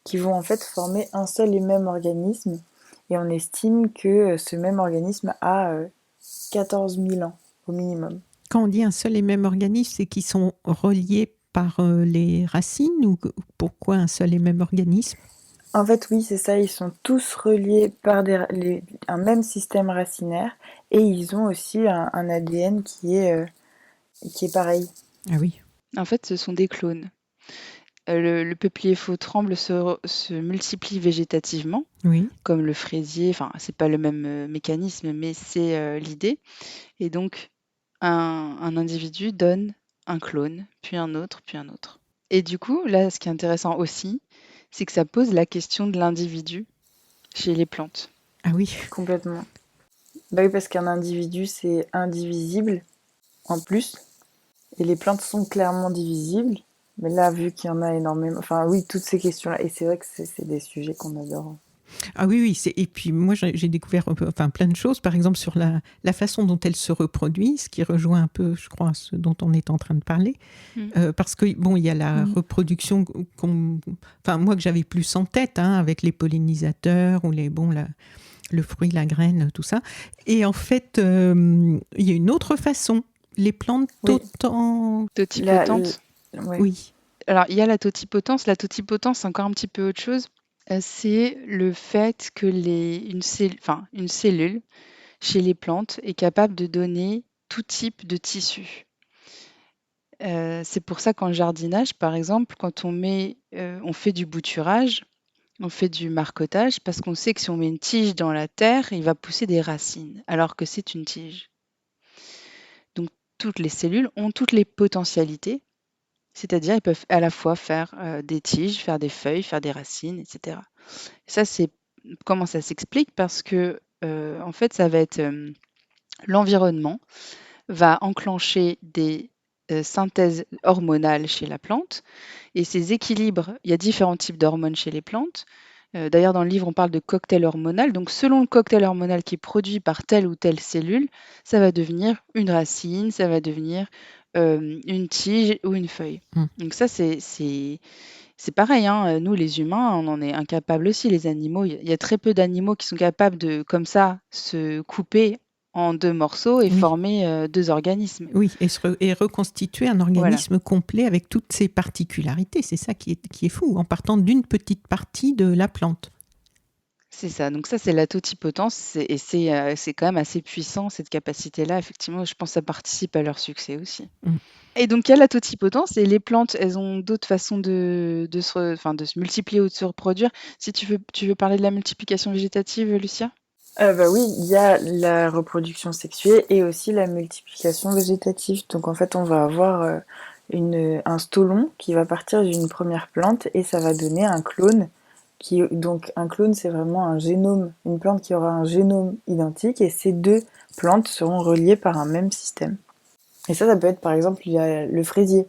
qui vont en fait former un seul et même organisme. Et on estime que ce même organisme a 14 000 ans au minimum. Quand on dit un seul et même organisme, c'est qu'ils sont reliés par les racines ou pourquoi un seul et même organisme? En fait, oui, c'est ça. Ils sont tous reliés par un même système racinaire et ils ont aussi un ADN qui est pareil. Ah oui, En fait, ce sont des clones. Le peuplier faux tremble se multiplie végétativement, oui. comme le fraisier. Enfin, c'est pas le même mécanisme, mais c'est l'idée. Et donc, un individu donne un clone, puis un autre, puis un autre. Et du coup, là, ce qui est intéressant aussi, c'est que ça pose la question de l'individu chez les plantes. Ah oui, Complètement. Oui, parce qu'un individu, c'est indivisible en plus. Et les plantes sont clairement divisibles. Mais là, vu qu'il y en a énormément, enfin oui, toutes ces questions-là. Et c'est vrai que c'est des sujets qu'on adore. ah oui, oui. Et puis moi, j'ai découvert enfin, plein de choses, par exemple sur la façon dont elles se reproduisent, qui rejoint un peu, je crois, ce dont on est en train de parler. Parce que bon, il y a la reproduction, enfin moi que j'avais plus en tête, hein, avec les pollinisateurs ou le fruit, la graine, tout ça. Et en fait, il y a une autre façon. Les plantes Oui. Totipotentes. Ouais. Oui. Alors, il y a la totipotence. La totipotence, c'est encore un petit peu autre chose. C'est le fait que une cellule chez les plantes est capable de donner tout type de tissu. C'est pour ça qu'en jardinage, par exemple, quand on fait du bouturage, on fait du marcottage, parce qu'on sait que si on met une tige dans la terre, il va pousser des racines, alors que c'est une tige. Donc, toutes les cellules ont toutes les potentialités, c'est-à-dire ils peuvent à la fois faire des tiges, faire des feuilles, faire des racines, etc. Ça, c'est comment ça s'explique? Parce que, en fait, ça va être l'environnement va enclencher des synthèses hormonales chez la plante. Et ces équilibres, il y a différents types d'hormones chez les plantes. D'ailleurs, dans le livre, on parle de cocktail hormonal. Donc, selon le cocktail hormonal qui est produit par telle ou telle cellule, ça va devenir une racine, ça va devenir une tige ou une feuille. Donc ça, c'est pareil, hein. Nous, les humains, on en est incapables aussi. Les animaux, il y a très peu d'animaux qui sont capables de, comme ça, se couper en 2 morceaux et former 2 organismes. Oui, et reconstituer un organisme complet avec toutes ses particularités. C'est ça qui est fou, en partant d'une petite partie de la plante. C'est ça, donc ça, c'est la totipotence et c'est quand même assez puissant, cette capacité-là. Effectivement, je pense que ça participe à leur succès aussi. Et donc, il y a la totipotence et les plantes, elles ont d'autres façons de se multiplier ou de se reproduire. Si tu veux parler de la multiplication végétative, Lucia? Oui, il y a la reproduction sexuée et aussi la multiplication végétative. Donc en fait, on va avoir un stolon qui va partir d'une première plante et ça va donner un clone. Donc un clone, c'est vraiment un génome, une plante qui aura un génome identique et ces deux plantes seront reliées par un même système. Et ça peut être par exemple, il y a le fraisier.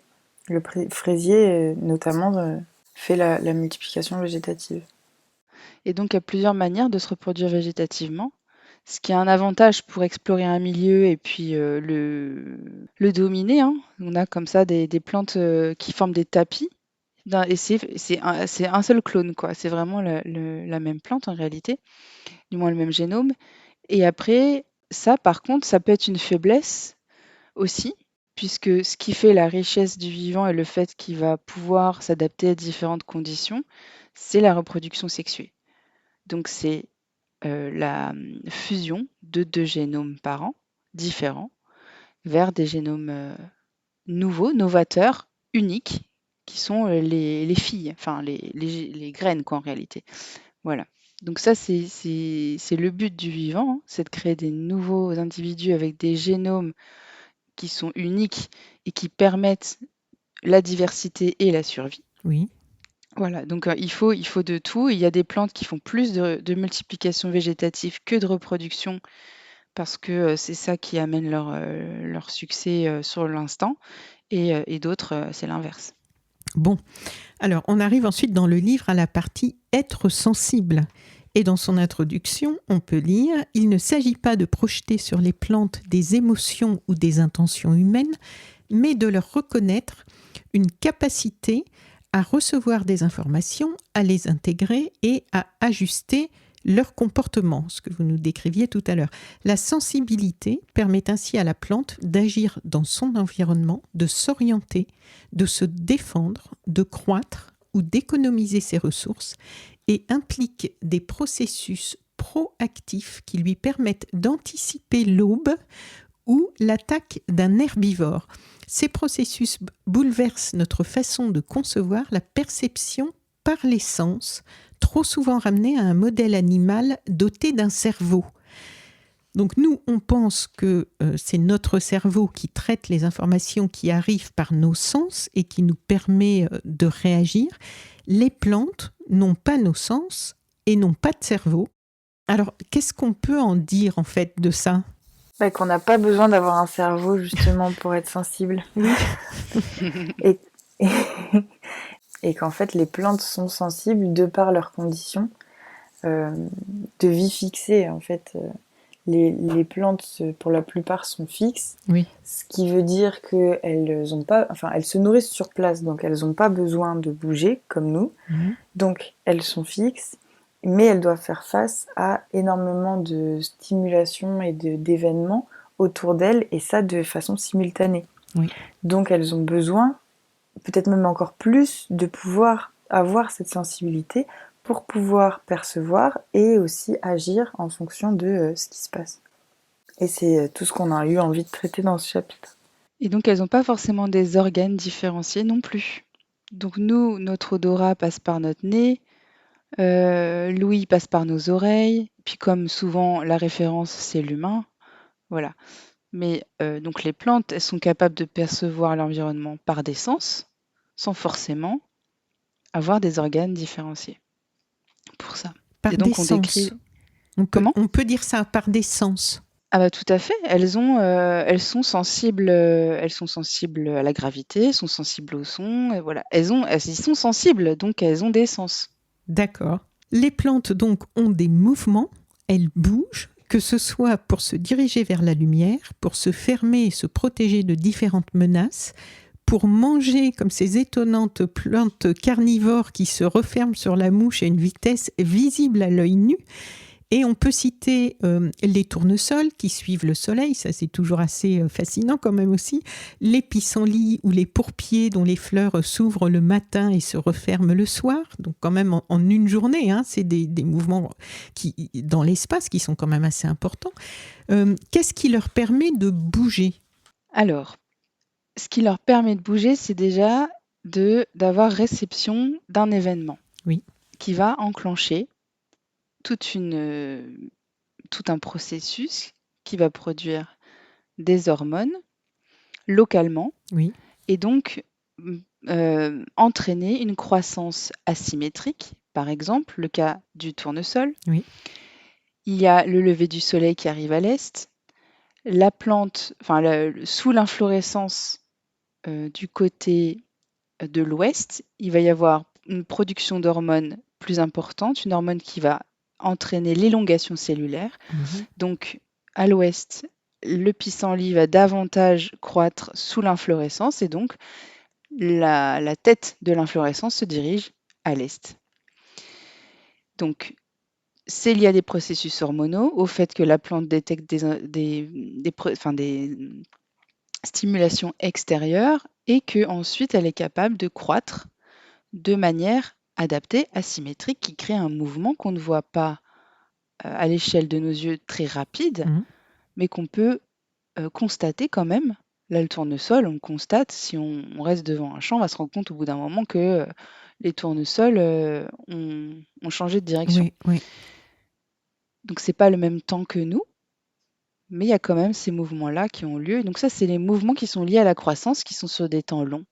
Le fraisier, notamment, fait la multiplication végétative. Et donc, il y a plusieurs manières de se reproduire végétativement, ce qui a un avantage pour explorer un milieu et puis le dominer, hein. On a comme ça des plantes qui forment des tapis. Et c'est un seul clone, quoi. C'est vraiment la même plante en réalité, du moins le même génome. Et après, ça, par contre, ça peut être une faiblesse aussi, puisque ce qui fait la richesse du vivant et le fait qu'il va pouvoir s'adapter à différentes conditions, c'est la reproduction sexuée. Donc c'est la fusion de deux génomes par an, différents, vers des génomes nouveaux, novateurs, uniques, qui sont les filles, enfin les graines, quoi, en réalité. Voilà. Donc ça, c'est le but du vivant, hein, c'est de créer des nouveaux individus avec des génomes qui sont uniques et qui permettent la diversité et la survie. Oui. Voilà, donc il faut de tout. Il y a des plantes qui font plus de multiplication végétative que de reproduction parce que c'est ça qui amène leur succès sur l'instant. Et d'autres, c'est l'inverse. Bon, alors on arrive ensuite dans le livre à la partie être sensible. Et dans son introduction, on peut lire « Il ne s'agit pas de projeter sur les plantes des émotions ou des intentions humaines, mais de leur reconnaître une capacité à recevoir des informations, à les intégrer et à ajuster leur comportement », ce que vous nous décriviez tout à l'heure. La sensibilité permet ainsi à la plante d'agir dans son environnement, de s'orienter, de se défendre, de croître ou d'économiser ses ressources et implique des processus proactifs qui lui permettent d'anticiper l'aube ou l'attaque d'un herbivore. Ces processus bouleversent notre façon de concevoir la perception par les sens, trop souvent ramenée à un modèle animal doté d'un cerveau. Donc nous, on pense que c'est notre cerveau qui traite les informations qui arrivent par nos sens et qui nous permet de réagir. Les plantes n'ont pas nos sens et n'ont pas de cerveau. Alors, qu'est-ce qu'on peut en dire en fait de ça ? Qu'on n'a pas besoin d'avoir un cerveau justement pour être sensible. Oui. et qu'en fait les plantes sont sensibles de par leurs conditions de vie fixée. En fait, les plantes pour la plupart sont fixes, oui. Ce qui veut dire qu'elles elles se nourrissent sur place, donc elles n'ont pas besoin de bouger comme nous. Donc elles sont fixes, mais elles doivent faire face à énormément de stimulation et d'événements autour d'elles, et ça de façon simultanée. Oui. Donc elles ont besoin, peut-être même encore plus, de pouvoir avoir cette sensibilité pour pouvoir percevoir et aussi agir en fonction de ce qui se passe. Et c'est tout ce qu'on a eu envie de traiter dans ce chapitre. Et donc elles n'ont pas forcément des organes différenciés non plus. Donc nous, notre odorat passe par notre nez, l'ouïe passe par nos oreilles, puis comme souvent la référence c'est l'humain, voilà. Mais donc les plantes, elles sont capables de percevoir l'environnement par des sens, sans forcément avoir des organes différenciés. Pour ça. Par et donc des sens. On peut dire ça par des sens. Ah bah tout à fait. Elles sont sensibles à la gravité, sont sensibles au son, et voilà. Elles y sont sensibles, donc elles ont des sens. D'accord. Les plantes donc ont des mouvements, elles bougent, que ce soit pour se diriger vers la lumière, pour se fermer et se protéger de différentes menaces, pour manger comme ces étonnantes plantes carnivores qui se referment sur la mouche à une vitesse visible à l'œil nu. Et on peut citer les tournesols qui suivent le soleil, ça c'est toujours assez fascinant quand même aussi, les pissenlits ou les pourpiers dont les fleurs s'ouvrent le matin et se referment le soir, donc quand même en une journée, hein, c'est des mouvements dans l'espace qui sont quand même assez importants. Qu'est-ce qui leur permet de bouger ? Alors, ce qui leur permet de bouger, c'est déjà d'avoir réception d'un événement qui va enclencher tout un processus qui va produire des hormones localement et donc entraîner une croissance asymétrique, par exemple le cas du tournesol. Il y a le lever du soleil qui arrive à l'est, la plante, sous l'inflorescence du côté de l'ouest, il va y avoir une production d'hormones plus importante, une hormone qui va entraîner l'élongation cellulaire. Donc, à l'ouest, le pissenlit va davantage croître sous l'inflorescence et donc la tête de l'inflorescence se dirige à l'est. Donc, c'est lié à des processus hormonaux, au fait que la plante détecte des stimulations extérieures et qu'ensuite elle est capable de croître de manière adaptée, asymétrique, qui crée un mouvement qu'on ne voit pas à l'échelle de nos yeux très rapide, mais qu'on peut constater quand même. Là, le tournesol, on constate, si on reste devant un champ, on va se rendre compte au bout d'un moment que les tournesols ont changé de direction. Oui. Donc, c'est pas le même temps que nous, mais il y a quand même ces mouvements-là qui ont lieu. Donc ça, c'est les mouvements qui sont liés à la croissance, qui sont sur des temps longs,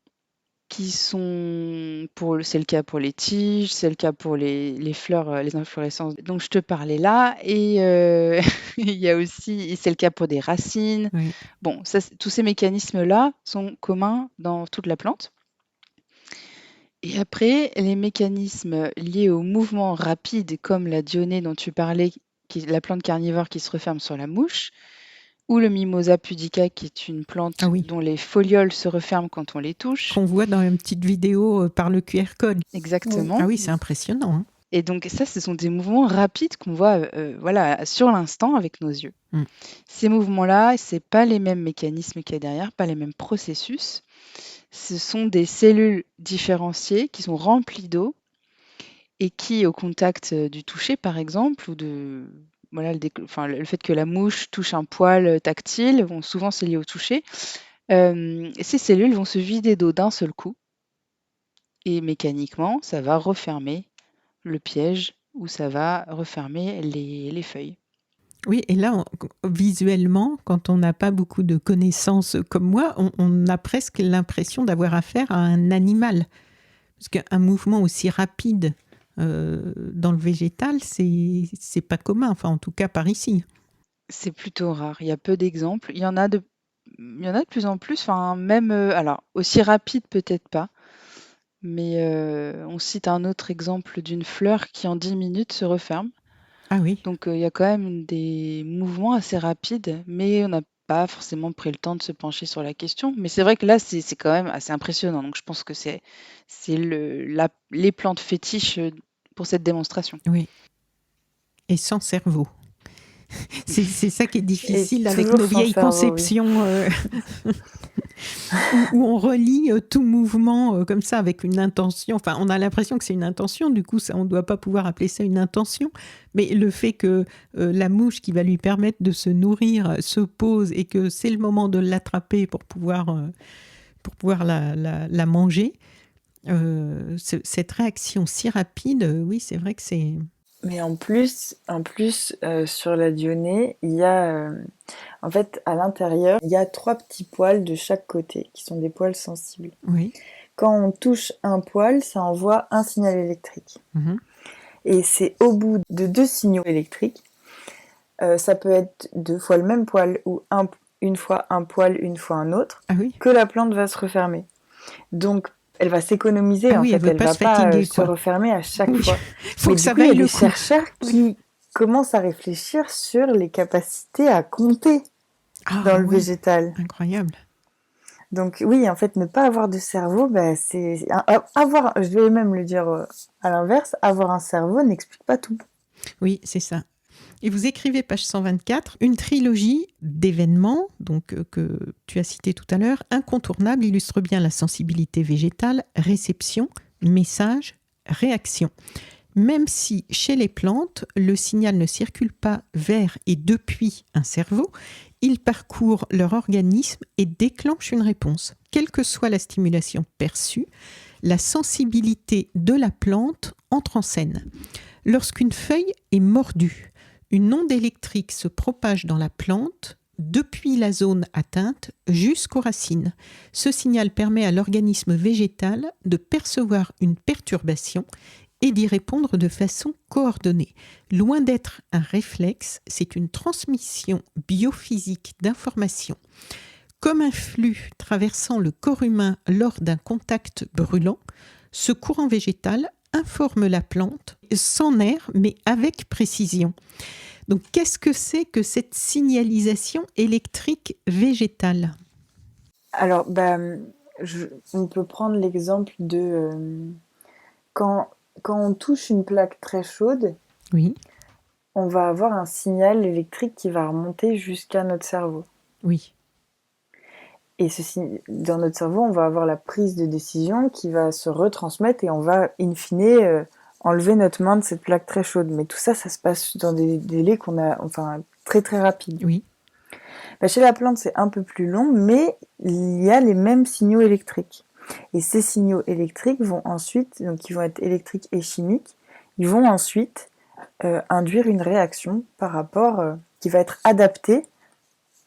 c'est le cas pour les tiges, c'est le cas pour les fleurs, les inflorescences dont je te parlais là, et il y a aussi, c'est le cas pour des racines. Oui. Bon, tous ces mécanismes-là sont communs dans toute la plante. Et après, les mécanismes liés au mouvement rapide, comme la dionée dont tu parlais, qui est la plante carnivore qui se referme sur la mouche, ou le Mimosa pudica, qui est une plante dont les folioles se referment quand on les touche. Qu'on voit dans une petite vidéo par le QR code. Exactement. Ah oui, c'est impressionnant. Hein. Et donc ça, ce sont des mouvements rapides qu'on voit sur l'instant avec nos yeux. Ces mouvements-là, ce n'est pas les mêmes mécanismes qu'il y a derrière, pas les mêmes processus. Ce sont des cellules différenciées qui sont remplies d'eau et qui, au contact du toucher, par exemple, ou le fait que la mouche touche un poil tactile, souvent c'est lié au toucher, ces cellules vont se vider d'eau d'un seul coup et mécaniquement, ça va refermer le piège ou ça va refermer les feuilles. Oui, et là, visuellement, quand on n'a pas beaucoup de connaissances comme moi, on a presque l'impression d'avoir affaire à un animal. Parce qu'un mouvement aussi rapide dans le végétal, c'est pas commun, enfin en tout cas par ici. C'est plutôt rare, il y a peu d'exemples. Il y en a de plus en plus, même, alors aussi rapide peut-être pas, mais on cite un autre exemple d'une fleur qui en 10 minutes se referme. Ah oui. Donc il y a quand même des mouvements assez rapides, mais on n'a pas forcément pris le temps de se pencher sur la question. Mais c'est vrai que là, c'est quand même assez impressionnant. Donc je pense que c'est les plantes fétiches pour cette démonstration. Oui. Et sans cerveau. C'est ça qui est difficile avec nos vieilles conceptions où on relie tout mouvement comme ça avec une intention. Enfin, on a l'impression que c'est une intention, du coup, on ne doit pas pouvoir appeler ça une intention. Mais le fait que la mouche qui va lui permettre de se nourrir se pose et que c'est le moment de l'attraper pour pouvoir la manger, cette réaction si rapide, oui, c'est vrai que c'est... Mais en plus sur la dionée, il y a, en fait, à l'intérieur, il y a 3 petits poils de chaque côté, qui sont des poils sensibles. Oui. Quand on touche un poil, ça envoie un signal électrique. Et c'est au bout de 2 signaux électriques, ça peut être 2 fois le même poil, ou une fois un poil, une fois un autre, que la plante va se refermer. Donc, elle va s'économiser, en fait. Elle va pas se refermer à chaque fois. Faut que ça vaille le coup. Il y a des chercheurs qui commencent à réfléchir sur les capacités à compter dans le végétal. Incroyable. Donc oui, en fait, ne pas avoir de cerveau, c'est je vais même le dire à l'inverse, avoir un cerveau n'explique pas tout. Oui, c'est ça. Et vous écrivez, page 124, une trilogie d'événements, donc que tu as cité tout à l'heure, incontournables, illustre bien la sensibilité végétale, réception, message, réaction. Même si chez les plantes, le signal ne circule pas vers et depuis un cerveau, il parcourt leur organisme et déclenche une réponse. Quelle que soit la stimulation perçue, la sensibilité de la plante entre en scène. Lorsqu'une feuille est mordue, une onde électrique se propage dans la plante depuis la zone atteinte jusqu'aux racines. Ce signal permet à l'organisme végétal de percevoir une perturbation et d'y répondre de façon coordonnée. Loin d'être un réflexe, c'est une transmission biophysique d'informations. Comme un flux traversant le corps humain lors d'un contact brûlant, ce courant végétal informe la plante sans nerfs, mais avec précision. Donc, qu'est-ce que c'est que cette signalisation électrique végétale ? Alors, On peut prendre l'exemple de quand, quand on touche une plaque très chaude, Oui, on va avoir un signal électrique qui va remonter jusqu'à notre cerveau. oui, Et dans notre cerveau, on va avoir la prise de décision qui va se retransmettre et on va, in fine, enlever notre main de cette plaque très chaude. Mais tout ça, ça se passe dans des délais très très rapides. oui. Chez la plante, c'est un peu plus long, mais il y a les mêmes signaux électriques. Et ces signaux électriques vont ensuite, donc ils vont être électriques et chimiques, ils vont ensuite induire une réaction qui va être adaptée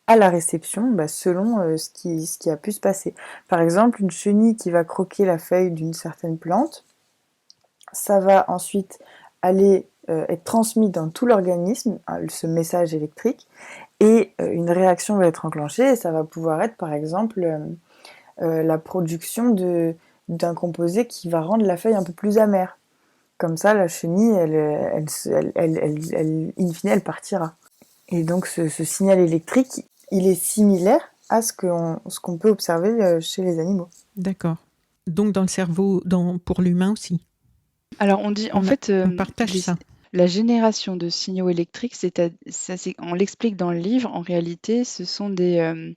à la réception selon ce qui a pu se passer. Par exemple, une chenille qui va croquer la feuille d'une certaine plante, ça va ensuite aller être transmis dans tout l'organisme, ce message électrique, et une réaction va être enclenchée, et ça va pouvoir être par exemple la production d'un composé qui va rendre la feuille un peu plus amère. Comme ça, la chenille, in fine, elle partira. Et donc ce signal électrique, il est similaire à ce qu'on peut observer chez les animaux. D'accord. Donc dans le cerveau, pour l'humain aussi. Alors on dit, en fait, On partage ça. la génération de signaux électriques, on l'explique dans le livre, en réalité, ce sont des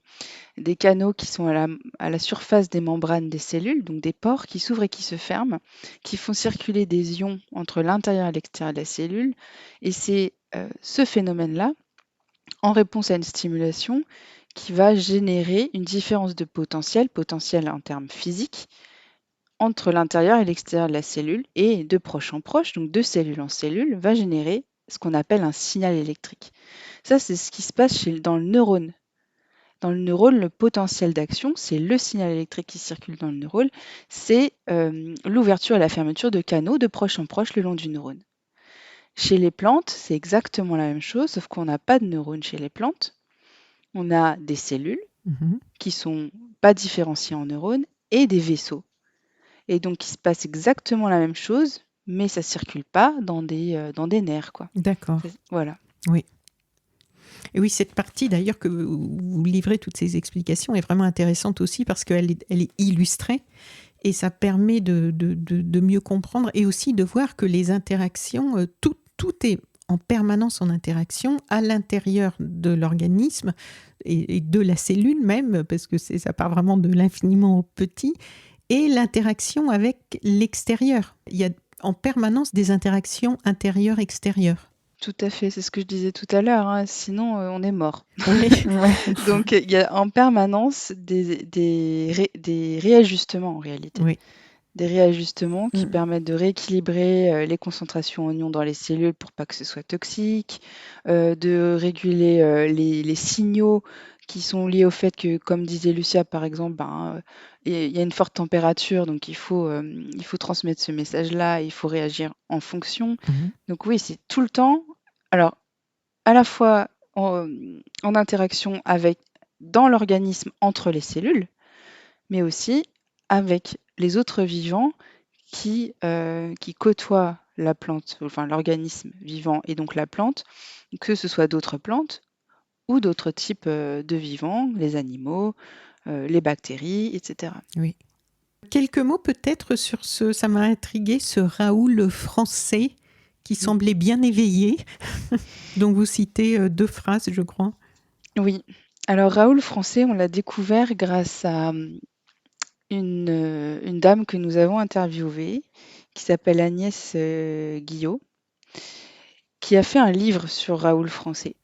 canaux qui sont à la surface des membranes des cellules, donc des pores qui s'ouvrent et qui se ferment, qui font circuler des ions entre l'intérieur et l'extérieur de la cellule. Et c'est ce phénomène-là, en réponse à une stimulation, qui va générer une différence de potentiel en termes physiques, entre l'intérieur et l'extérieur de la cellule, et de proche en proche, donc de cellule en cellule, va générer ce qu'on appelle un signal électrique. Ça, c'est ce qui se passe dans le neurone. Dans le neurone, le potentiel d'action, c'est le signal électrique qui circule dans le neurone, c'est l'ouverture et la fermeture de canaux de proche en proche le long du neurone. Chez les plantes, c'est exactement la même chose, sauf qu'on n'a pas de neurones chez les plantes. On a des cellules qui sont pas différenciées en neurones et des vaisseaux. Et donc, il se passe exactement la même chose, mais ça circule pas dans des nerfs, quoi. D'accord. Voilà. Oui. Et oui, cette partie d'ailleurs que vous livrez toutes ces explications est vraiment intéressante aussi parce qu'elle est illustrée et ça permet de mieux comprendre et aussi de voir que les interactions, tout est en permanence en interaction à l'intérieur de l'organisme et de la cellule même, parce que ça part vraiment de l'infiniment au petit, et l'interaction avec l'extérieur. Il y a en permanence des interactions intérieures-extérieures. Tout à fait, c'est ce que je disais tout à l'heure, hein, sinon on est mort. Oui. Donc il y a en permanence des réajustements en réalité. Oui. Des réajustements qui permettent de rééquilibrer les concentrations en ions dans les cellules pour pas que ce soit toxique, de réguler les signaux qui sont liés au fait que, comme disait Lucia par exemple, il y a une forte température, donc il faut transmettre ce message-là, il faut réagir en fonction. Donc oui, c'est tout le temps, alors à la fois en interaction dans l'organisme entre les cellules, mais aussi avec les autres vivants qui côtoient la plante, enfin l'organisme vivant et donc la plante, que ce soit d'autres plantes ou d'autres types de vivants, les animaux, les bactéries, etc. Oui. Quelques mots peut-être sur ça m'a intrigué, ce Raoul français qui semblait bien éveillé. Donc vous citez 2 phrases, je crois. Oui. Alors Raoul français, on l'a découvert grâce à une dame que nous avons interviewée, qui s'appelle Agnès Guillot, qui a fait un livre sur Raoul français.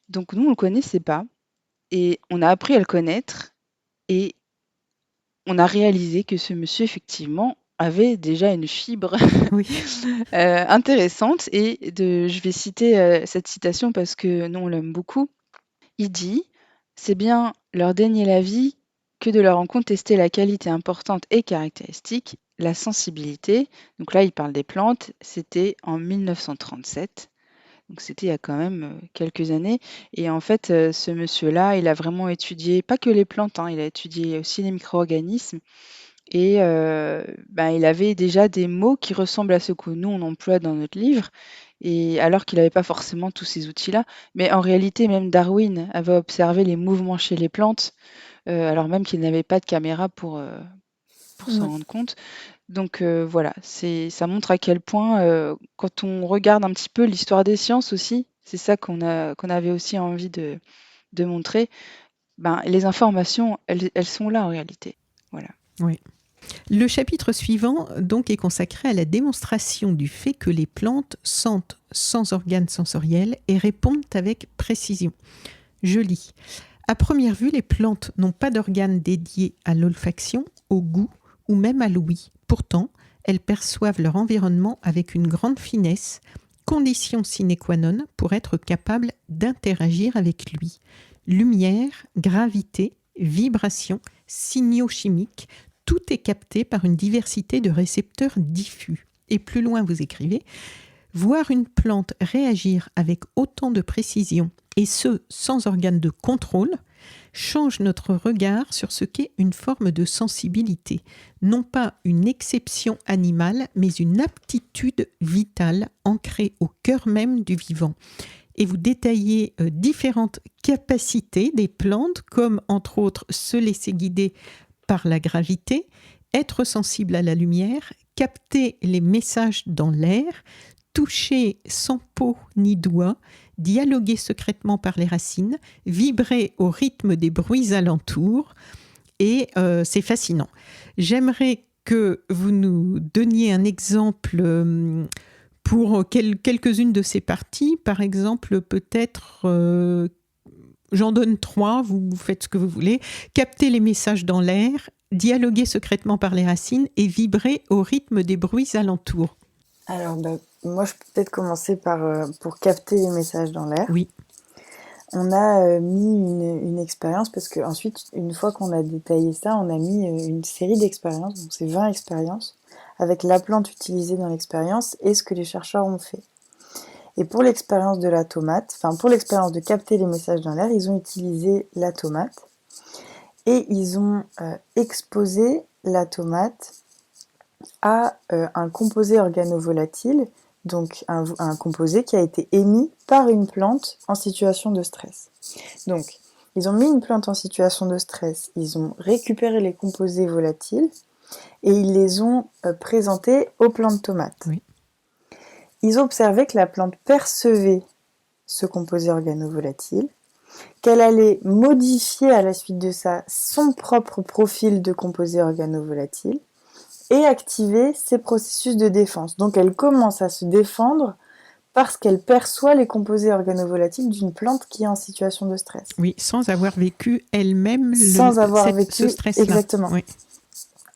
Donc nous, on ne le connaissait pas, et on a appris à le connaître, et on a réalisé que ce monsieur, effectivement, avait déjà une fibre intéressante. Et je vais citer cette citation parce que nous, on l'aime beaucoup. Il dit « C'est bien leur dénier la vie que de leur en contester la qualité importante et caractéristique, la sensibilité. » Donc là, il parle des plantes. C'était en 1937. Donc c'était il y a quand même quelques années. Et en fait, ce monsieur-là, il a vraiment étudié, pas que les plantes, il a étudié aussi les micro-organismes. et il avait déjà des mots qui ressemblent à ceux que nous, on emploie dans notre livre, et alors qu'il n'avait pas forcément tous ces outils-là. Mais en réalité, même Darwin avait observé les mouvements chez les plantes, alors même qu'il n'avait pas de caméra pour s'en Ouais. rendre compte. Donc voilà, ça montre à quel point, quand on regarde un petit peu l'histoire des sciences aussi, c'est ça qu'on avait aussi envie de montrer, les informations, elles sont là en réalité. Voilà. Oui. Le chapitre suivant donc est consacré à la démonstration du fait que les plantes sentent sans organes sensoriels et répondent avec précision. Je lis. À première vue, les plantes n'ont pas d'organes dédiés à l'olfaction, au goût ou même à l'ouïe. Pourtant, elles perçoivent leur environnement avec une grande finesse, condition sine qua non pour être capables d'interagir avec lui. Lumière, gravité, vibration, signaux chimiques, tout est capté par une diversité de récepteurs diffus. Et plus loin, vous écrivez, voir une plante réagir avec autant de précision, et ce, sans organe de contrôle, change notre regard sur ce qu'est une forme de sensibilité. Non pas une exception animale, mais une aptitude vitale ancrée au cœur même du vivant. Et vous détaillez différentes capacités des plantes, comme entre autres se laisser guider par la gravité, être sensible à la lumière, capter les messages dans l'air, toucher sans peau ni doigt, dialoguer secrètement par les racines, vibrer au rythme des bruits alentours. Et c'est fascinant. J'aimerais que vous nous donniez un exemple pour quelques-unes de ces parties. Par exemple, peut-être, j'en donne 3, vous faites ce que vous voulez. Capter les messages dans l'air, dialoguer secrètement par les racines et vibrer au rythme des bruits alentours. Alors, moi, je peux peut-être commencer pour capter les messages dans l'air. Oui. On a mis une expérience, parce qu'ensuite, une fois qu'on a détaillé ça, on a mis une série d'expériences, donc c'est 20 expériences, avec la plante utilisée dans l'expérience et ce que les chercheurs ont fait. Et pour l'expérience de la tomate, pour l'expérience de capter les messages dans l'air, ils ont utilisé la tomate et ils ont exposé la tomate à un composé organovolatile, donc un composé qui a été émis par une plante en situation de stress. Donc, ils ont mis une plante en situation de stress, ils ont récupéré les composés volatiles et ils les ont présentés aux plantes tomates. Oui. Ils ont observé que la plante percevait ce composé organovolatile, qu'elle allait modifier à la suite de ça son propre profil de composé organovolatile et activer ses processus de défense. Donc elle commence à se défendre parce qu'elle perçoit les composés organovolatiles d'une plante qui est en situation de stress. Oui, sans avoir vécu elle-même ce stress-là. Exactement. Oui.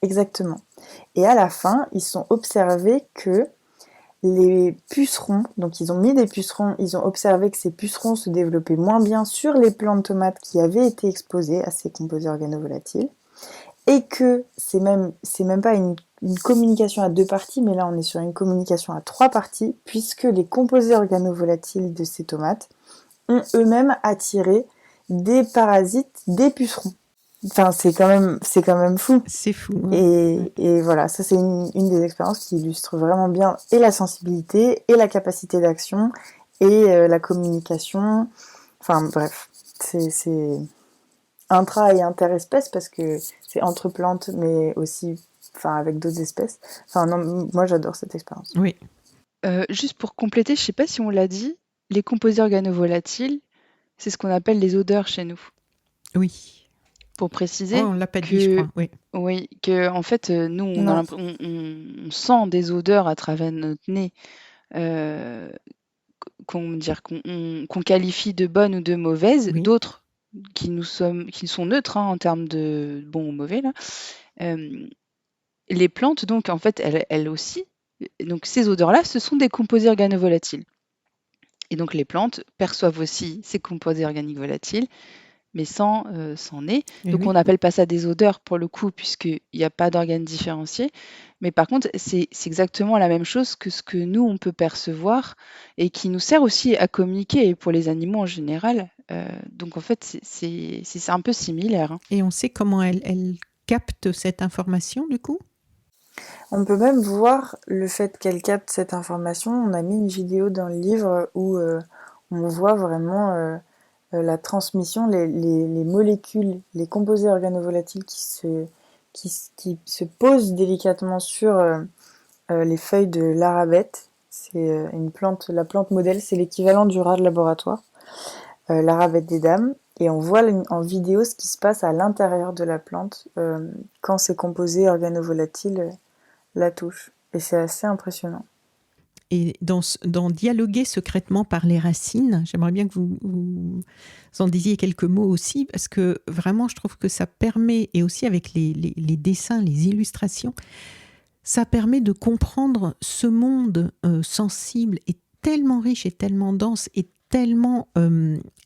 Exactement. Et à la fin, ils ont observé que les pucerons, donc ils ont mis des pucerons, ils ont observé que ces pucerons se développaient moins bien sur les plants de tomates qui avaient été exposés à ces composés organovolatiles, et que c'est même pas une communication à 2 parties, mais là on est sur une communication à 3 parties, puisque les composés organovolatiles de ces tomates ont eux-mêmes attiré des parasites des pucerons. Enfin, c'est quand même fou. C'est fou. Hein. Et voilà, ça c'est une des expériences qui illustre vraiment bien et la sensibilité, et la capacité d'action, et la communication. Enfin bref, c'est intra et interespèces, parce que c'est entre plantes, mais aussi avec d'autres espèces. Non, moi j'adore cette expérience. Oui. Juste pour compléter, je ne sais pas si on l'a dit, les composés organovolatiles, c'est ce qu'on appelle les odeurs chez nous. Oui. Pour préciser, on l'a pas dit, je crois. Oui. Oui, que en fait, nous, on sent des odeurs à travers notre nez, qu'on qualifie de bonnes ou de mauvaises, Oui. d'autres qui sont neutres en termes de bon ou mauvais là. Les plantes, donc en fait, elles aussi, donc ces odeurs-là, ce sont des composés organovolatiles. Et donc les plantes perçoivent aussi ces composés organiques volatiles, mais sans nez. Donc oui. on n'appelle pas ça des odeurs pour le coup, puisqu'il n'y a pas d'organes différenciés. Mais par contre, c'est exactement la même chose que ce que nous, on peut percevoir et qui nous sert aussi à communiquer, et pour les animaux en général. Donc en fait, c'est un peu similaire. Hein. Et on sait comment elles captent cette information du coup? On peut même voir le fait qu'elle capte cette information. On a mis une vidéo dans le livre où on voit vraiment la transmission, les molécules, les composés organovolatiles qui se posent délicatement sur les feuilles de l'arabette. C'est une plante, la plante modèle, c'est l'équivalent du rat de laboratoire, l'arabette des dames. Et on voit en vidéo ce qui se passe à l'intérieur de la plante quand ces composés organovolatiles la touchent. Et c'est assez impressionnant. Et dans Dialoguer secrètement par les racines, j'aimerais bien que vous en disiez quelques mots aussi, parce que vraiment, je trouve que ça permet, et aussi avec les dessins, les illustrations, ça permet de comprendre ce monde sensible et tellement riche et tellement dense et tellement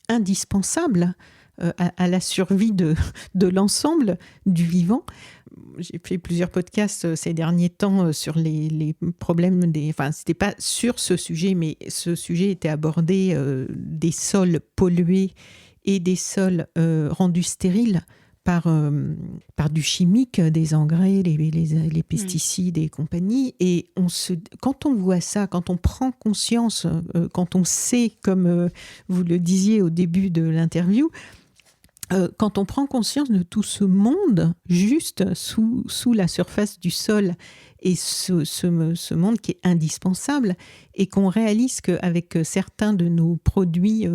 indispensable à la survie de l'ensemble du vivant. J'ai fait plusieurs podcasts ces derniers temps sur les problèmes enfin, c'était pas sur ce sujet, mais ce sujet était abordé des sols pollués et des sols rendus stériles par du chimique, des engrais, les pesticides et compagnie. Et quand on voit ça, quand on prend conscience, quand on sait, comme vous le disiez au début de l'interview, quand on prend conscience de tout ce monde juste sous la surface du sol et ce monde qui est indispensable, et qu'on réalise qu'avec certains de nos produits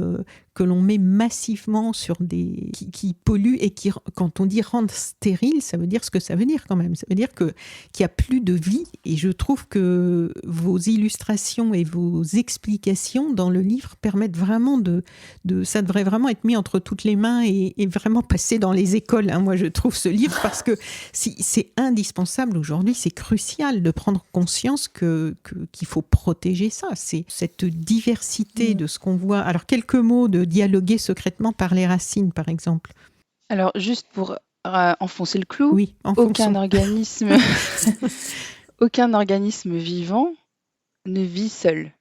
que l'on met massivement sur qui polluent et qui, quand on dit rendre stérile, ça veut dire ce que ça veut dire quand même. Ça veut dire qu'il n'y a plus de vie. Et je trouve que vos illustrations et vos explications dans le livre permettent vraiment ça devrait vraiment être mis entre toutes les mains et vraiment passer dans les écoles. Hein. Moi, je trouve ce livre parce que c'est indispensable aujourd'hui, c'est crucial de prendre conscience qu'il faut protéger ça. C'est cette diversité de ce qu'on voit. Alors, quelques mots de Dialoguer secrètement par les racines, par exemple. Alors, juste pour enfoncer le clou, oui, aucun organisme vivant ne vit seul.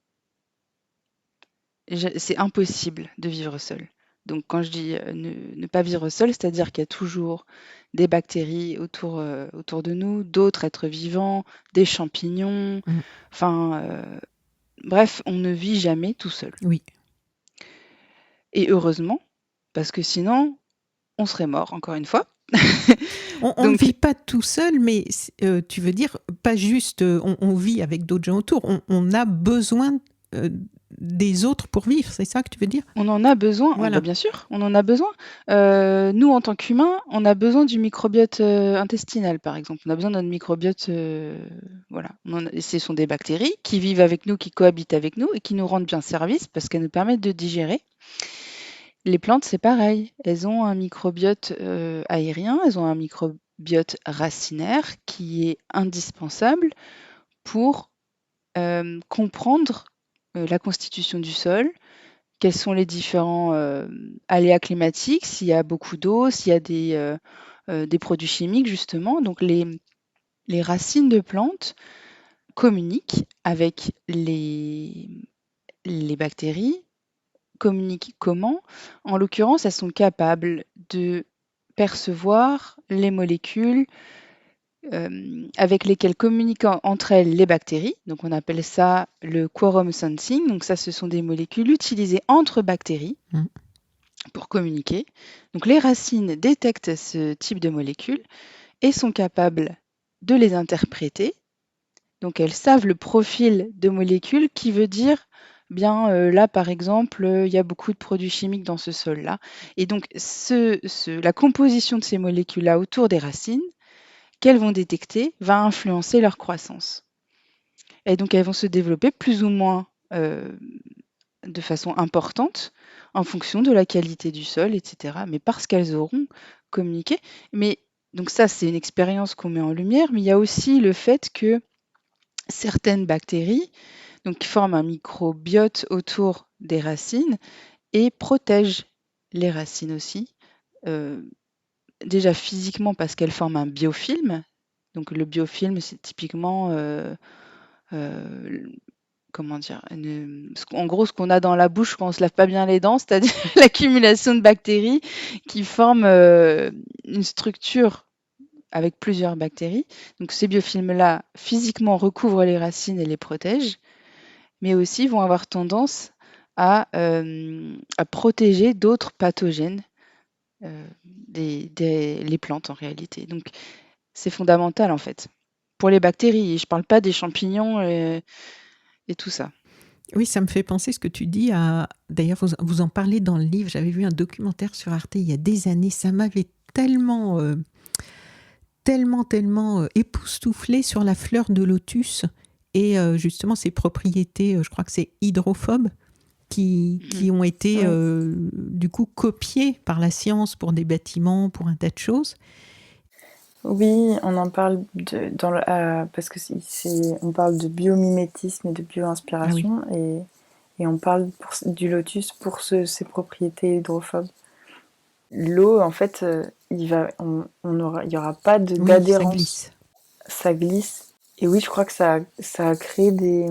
C'est impossible de vivre seul. Donc, quand je dis ne pas vivre seul, c'est-à-dire qu'il y a toujours des bactéries autour de nous, d'autres êtres vivants, des champignons. Bref, on ne vit jamais tout seul. Oui. Et heureusement, parce que sinon, on serait mort, encore une fois. On ne vit pas tout seul, mais tu veux dire, pas juste on vit avec d'autres gens autour, on a besoin des autres pour vivre, c'est ça que tu veux dire? On en a besoin, voilà. Bien sûr, on en a besoin. Nous, en tant qu'humains, on a besoin du microbiote intestinal, par exemple. On a besoin de notre microbiote, voilà. Ce sont des bactéries qui vivent avec nous, qui cohabitent avec nous et qui nous rendent bien service parce qu'elles nous permettent de digérer. Les plantes, c'est pareil. Elles ont un microbiote aérien, elles ont un microbiote racinaire qui est indispensable pour comprendre la constitution du sol, quels sont les différents aléas climatiques, s'il y a beaucoup d'eau, s'il y a des produits chimiques, justement. Donc, les racines de plantes communiquent avec les bactéries. Communiquent comment? En l'occurrence, elles sont capables de percevoir les molécules avec lesquelles communiquent entre elles les bactéries. Donc, on appelle ça le quorum sensing. Donc, ça, ce sont des molécules utilisées entre bactéries pour communiquer. Donc, les racines détectent ce type de molécules et sont capables de les interpréter. Donc, elles savent le profil de molécules qui veut dire, bien là, par exemple, il y a beaucoup de produits chimiques dans ce sol-là. Et donc, la composition de ces molécules-là autour des racines, qu'elles vont détecter, va influencer leur croissance. Et donc, elles vont se développer plus ou moins de façon importante en fonction de la qualité du sol, etc. Mais parce qu'elles auront communiqué. Mais donc ça, c'est une expérience qu'on met en lumière, mais il y a aussi le fait que certaines bactéries qui forment un microbiote autour des racines et protègent les racines aussi. Déjà physiquement parce qu'elles forment un biofilm. Donc le biofilm, c'est typiquement, comment dire, en gros, ce qu'on a dans la bouche quand on se lave pas bien les dents, c'est-à-dire l'accumulation de bactéries qui forment une structure avec plusieurs bactéries. Donc ces biofilms-là, physiquement, recouvrent les racines et les protègent, mais aussi vont avoir tendance à protéger d'autres pathogènes, les plantes en réalité. Donc c'est fondamental en fait. Pour les bactéries, je ne parle pas des champignons et tout ça. Oui, ça me fait penser ce que tu dis à... D'ailleurs, vous en parlez dans le livre. J'avais vu un documentaire sur Arte il y a des années. Ça m'avait tellement époustouflé sur la fleur de lotus et justement ses propriétés, je crois que c'est hydrophobe, qui ont été du coup copiées par la science pour des bâtiments, pour un tas de choses. Oui, on en parle parce que on parle de biomimétisme et de bio-inspiration, et on parle du lotus pour ses propriétés hydrophobes. L'eau, en fait, il y aura pas d'adhérence. Ça glisse. Ça glisse. Et oui, je crois que ça a créé des...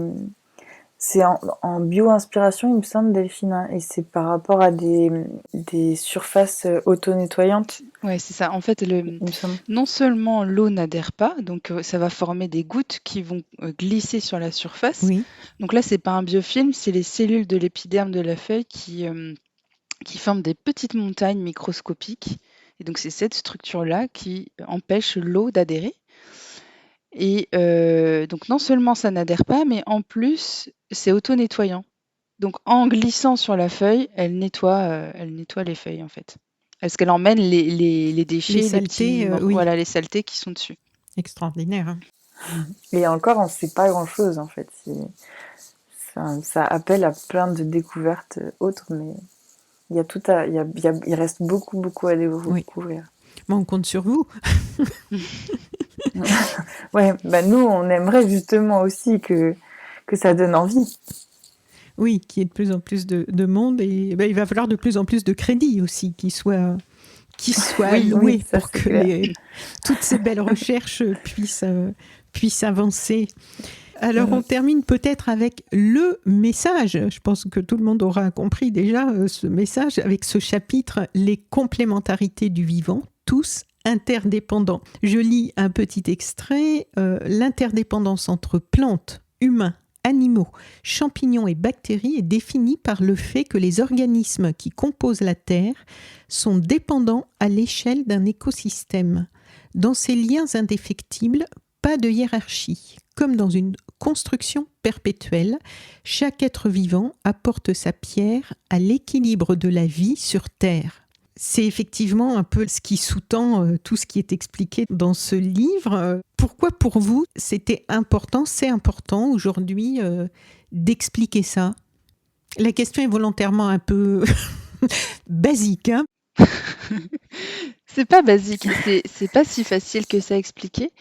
C'est en bio-inspiration, il me semble, Delphine, hein, et c'est par rapport à des surfaces auto-nettoyantes. Ouais, c'est ça. En fait, non seulement l'eau n'adhère pas, donc ça va former des gouttes qui vont glisser sur la surface. Oui. Donc là, c'est pas un biofilm, c'est les cellules de l'épiderme de la feuille qui forment des petites montagnes microscopiques. Et donc c'est cette structure-là qui empêche l'eau d'adhérer. Et donc non seulement ça n'adhère pas, mais en plus c'est auto-nettoyant. Donc en glissant sur la feuille, elle nettoie les feuilles en fait. Parce qu'elle emmène les déchets, les saletés, voilà, les saletés qui sont dessus. Extraordinaire. Hein. Et encore, on ne sait pas grand-chose en fait. Ça appelle à plein de découvertes autres, mais il reste beaucoup à découvrir. Mais on compte sur vous. Ouais, nous, on aimerait justement aussi que ça donne envie. Oui, qu'il y ait de plus en plus de monde, et il va falloir de plus en plus de crédits aussi qui soient alloués pour que toutes ces belles recherches puissent avancer. Alors, on termine peut-être avec le message. Je pense que tout le monde aura compris déjà ce message avec ce chapitre « Les complémentarités du vivant, tous interdépendants ». Je lis un petit extrait. L'interdépendance entre plantes, humains, animaux, champignons et bactéries est définie par le fait que les organismes qui composent la Terre sont dépendants à l'échelle d'un écosystème. Dans ces liens indéfectibles, pas de hiérarchie. Comme dans une construction perpétuelle, chaque être vivant apporte sa pierre à l'équilibre de la vie sur Terre. C'est effectivement un peu ce qui sous-tend tout ce qui est expliqué dans ce livre. Pourquoi pour vous c'est important aujourd'hui d'expliquer ça? La question est volontairement un peu basique, hein? C'est pas basique, c'est pas si facile que ça à expliquer,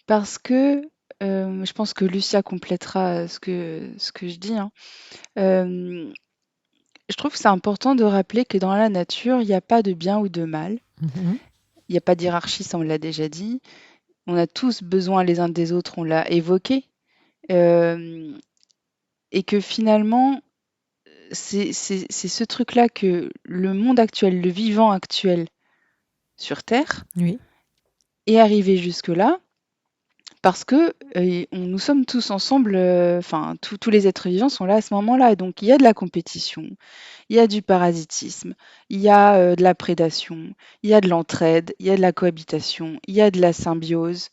parce que je pense que Lucia complétera ce que je dis, hein. Je trouve que c'est important de rappeler que dans la nature, il n'y a pas de bien ou de mal. Il n'y a pas de hiérarchie, ça on l'a déjà dit. On a tous besoin les uns des autres, on l'a évoqué. Et que finalement, c'est ce truc-là que le monde actuel, le vivant actuel sur Terre, est arrivé jusque-là parce que nous sommes tous ensemble, tous les êtres vivants sont là à ce moment-là. Donc il y a de la compétition, il y a du parasitisme, il y a de la prédation, il y a de l'entraide, il y a de la cohabitation, il y a de la symbiose.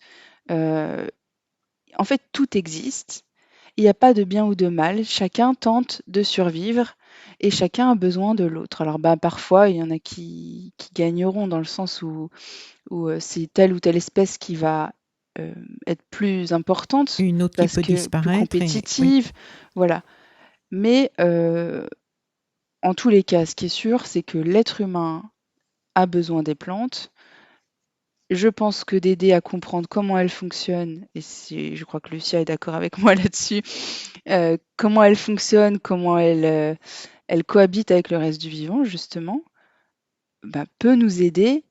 En fait, tout existe. Il n'y a pas de bien ou de mal. Chacun tente de survivre et chacun a besoin de l'autre. Alors parfois, il y en a qui gagneront dans le sens où c'est telle ou telle espèce qui va être plus importante, une autre parce qui peut disparaître, plus compétitive, voilà. Mais en tous les cas, ce qui est sûr, c'est que l'être humain a besoin des plantes. Je pense que d'aider à comprendre comment elles fonctionnent, et je crois que Lucia est d'accord avec moi là-dessus, comment elles fonctionnent, comment elles cohabitent avec le reste du vivant, justement, peut nous aider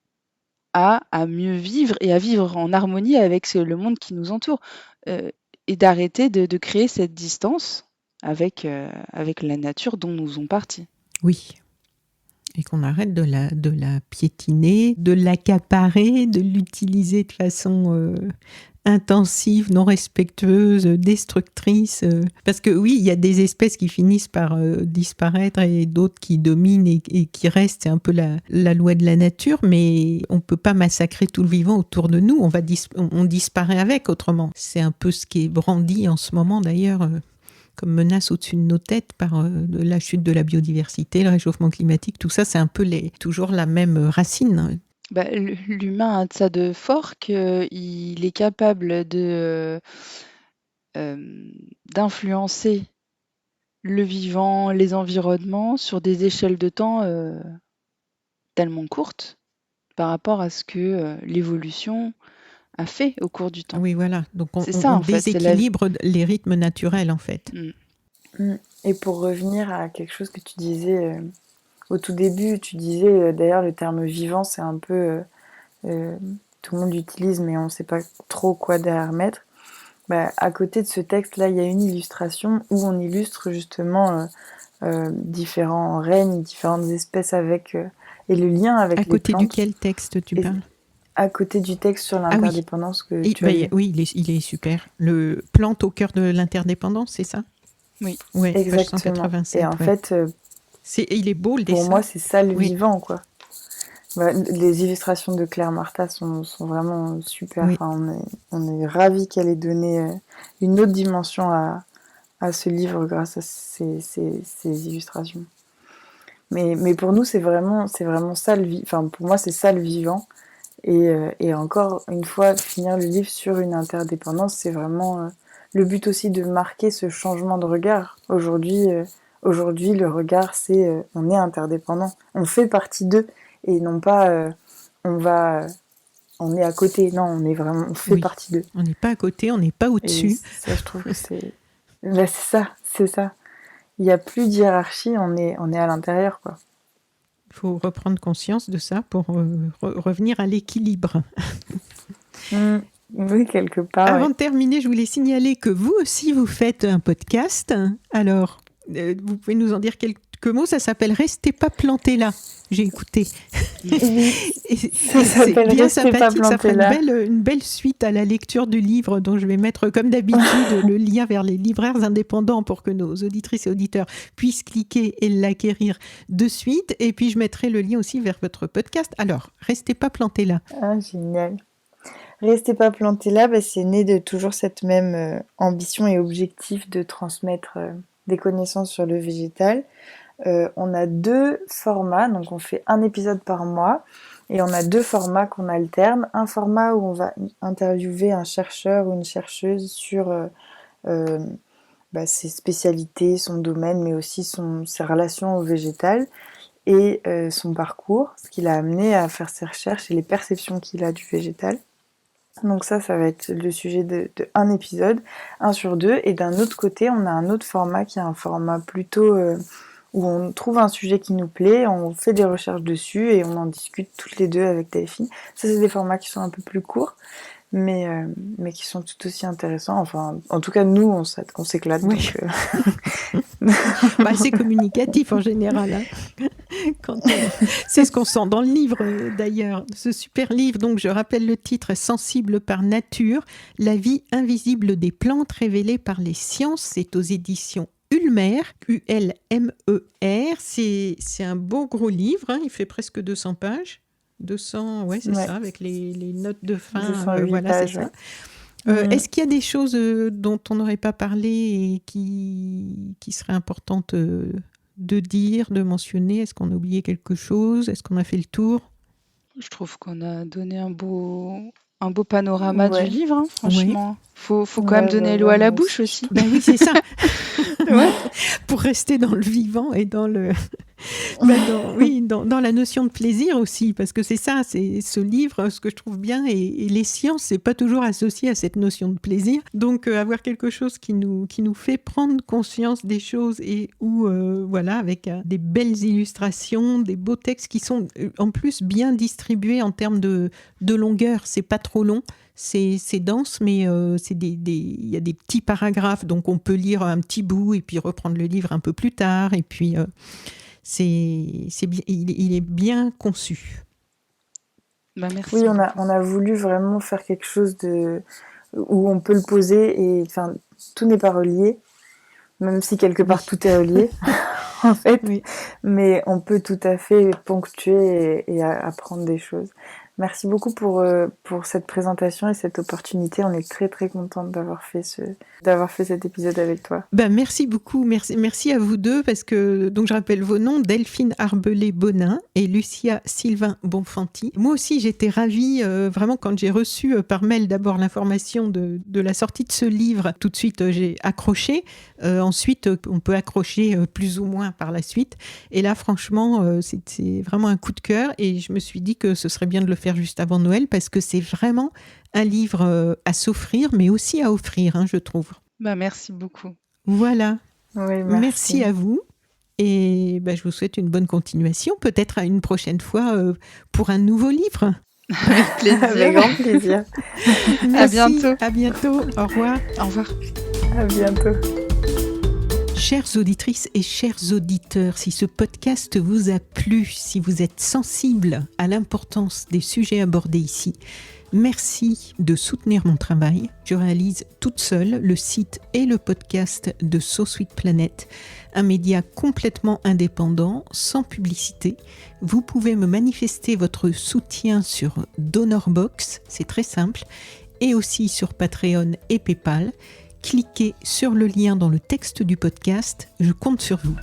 à mieux vivre et à vivre en harmonie avec le monde qui nous entoure, et d'arrêter de créer cette distance avec la nature dont nous faisons partie. Oui. Et qu'on arrête de la piétiner, de l'accaparer, de l'utiliser de façon intensive, non respectueuse, destructrice. Parce que oui, il y a des espèces qui finissent par disparaître et d'autres qui dominent et qui restent. C'est un peu la loi de la nature, mais on ne peut pas massacrer tout le vivant autour de nous. On disparaît avec autrement. C'est un peu ce qui est brandi en ce moment d'ailleurs. Comme menace au-dessus de nos têtes par la chute de la biodiversité, le réchauffement climatique, tout ça, c'est un peu toujours la même racine. L'humain a de ça de fort qu'il est capable d'influencer le vivant, les environnements sur des échelles de temps tellement courtes par rapport à ce que l'évolution a fait au cours du temps. Oui, voilà. Donc on fait, déséquilibre les rythmes naturels, en fait. Et pour revenir à quelque chose que tu disais au tout début, tu disais d'ailleurs le terme vivant, c'est un peu tout le monde l'utilise, mais on ne sait pas trop quoi derrière mettre. À côté de ce texte-là, il y a une illustration où on illustre justement différents règnes, différentes espèces avec et le lien avec les plantes. À côté duquel texte tu parles ? À côté du texte sur l'interdépendance que tu as oui, il est super. Le plante au cœur de l'interdépendance, c'est ça ? Oui, ouais, exactement. 187, et en fait, il est beau le dessin. Pour moi, c'est ça le vivant, quoi. Les illustrations de Claire Marta sont vraiment super. Oui. Enfin, on est ravis qu'elle ait donné une autre dimension à ce livre grâce à ces illustrations. Mais pour nous, c'est vraiment ça le enfin, pour moi, c'est ça le vivant. Et encore une fois, finir le livre sur une interdépendance, c'est vraiment le but aussi de marquer ce changement de regard. Aujourd'hui, le regard, c'est on est interdépendant, on fait partie d'eux, et non pas on est à côté. Non, on fait partie d'eux. On n'est pas à côté, on n'est pas au-dessus. Et ça, je trouve que c'est ça. Il n'y a plus de hiérarchie, on est à l'intérieur, quoi. Il faut reprendre conscience de ça pour revenir à l'équilibre. Oui, quelque part. Avant de terminer, je voulais signaler que vous aussi, vous faites un podcast. Alors, vous pouvez nous en dire quelques mots. Ça s'appelle « Restez pas plantés là ». J'ai écouté. Ça s'appelle bien Restez pas sympathique. Ça plantés fera là. une belle suite à la lecture du livre, dont je vais mettre, comme d'habitude, le lien vers les libraires indépendants pour que nos auditrices et auditeurs puissent cliquer et l'acquérir de suite. Et puis, je mettrai le lien aussi vers votre podcast. Alors, Restez pas plantés là. Ah, génial. Restez pas plantés là, c'est né de toujours cette même ambition et objectif de transmettre des connaissances sur le végétal. On a 2 formats, donc on fait un épisode par mois, et on a 2 formats qu'on alterne. Un format où on va interviewer un chercheur ou une chercheuse sur ses spécialités, son domaine, mais aussi ses relations au végétal et son parcours, ce qui l'a amené à faire ses recherches et les perceptions qu'il a du végétal. Donc ça va être le sujet de un épisode, 1 sur 2, et d'un autre côté, on a un autre format qui est un format plutôt où on trouve un sujet qui nous plaît, on fait des recherches dessus et on en discute toutes les deux avec Delphine. Ça, c'est des formats qui sont un peu plus courts, mais qui sont tout aussi intéressants. Enfin, en tout cas, nous, on s'éclate. Oui. Donc, c'est communicatif en général. Hein. C'est ce qu'on sent dans le livre, d'ailleurs. Ce super livre, donc je rappelle le titre, Sensible par nature, la vie invisible des plantes révélée par les sciences. C'est aux éditions Ulmer, U-L-M-E-R. C'est un beau gros livre, hein. Il fait presque 200 pages. 200, ouais, c'est ça, avec les notes de fin. 208 voilà, pages, c'est ça. Est-ce qu'il y a des choses dont on n'aurait pas parlé et qui seraient importantes de dire, de mentionner? Est-ce qu'on a oublié quelque chose? Est-ce qu'on a fait le tour? Je trouve qu'on a donné un beau panorama du livre, hein, franchement. Ouais. Faut quand même donner l'eau à la bouche aussi. Ben oui, c'est ça. Pour rester dans le vivant et dans le... dans la notion de plaisir aussi, parce que c'est ça, c'est ce livre, ce que je trouve bien, et les sciences, c'est pas toujours associé à cette notion de plaisir. Donc, avoir quelque chose qui nous fait prendre conscience des choses et où, avec des belles illustrations, des beaux textes qui sont en plus bien distribués en termes de longueur. C'est pas trop long. C'est dense, mais il y a des petits paragraphes, donc on peut lire un petit bout et puis reprendre le livre un peu plus tard. Et puis, il est bien conçu. Merci. Oui, on a voulu vraiment faire quelque chose où on peut le poser et tout n'est pas relié, même si quelque part tout est relié en fait, mais on peut tout à fait ponctuer et apprendre des choses. Merci beaucoup pour cette présentation et cette opportunité. On est très très contente d'avoir fait cet épisode avec toi. Merci beaucoup, merci à vous deux, parce que donc je rappelle vos noms, Delphine Arbelé-Bonin et Lucia Sylvain Bonfanti. Moi aussi j'étais ravie, vraiment quand j'ai reçu par mail d'abord l'information de la sortie de ce livre, tout de suite j'ai accroché. Ensuite on peut accrocher plus ou moins par la suite, et là franchement c'est vraiment un coup de cœur, et je me suis dit que ce serait bien de le faire juste avant Noël, parce que c'est vraiment un livre à s'offrir, mais aussi à offrir, je trouve. Merci beaucoup. Voilà. Oui, merci à vous. Et je vous souhaite une bonne continuation, peut-être à une prochaine fois pour un nouveau livre. Avec plaisir. Avec grand plaisir. Merci, à bientôt. À bientôt. Au revoir. Au revoir. À bientôt. Chères auditrices et chers auditeurs, si ce podcast vous a plu, si vous êtes sensible à l'importance des sujets abordés ici, merci de soutenir mon travail. Je réalise toute seule le site et le podcast de So Sweet Planet, un média complètement indépendant, sans publicité. Vous pouvez me manifester votre soutien sur DonorBox, c'est très simple, et aussi sur Patreon et PayPal. Cliquez sur le lien dans le texte du podcast, je compte sur vous.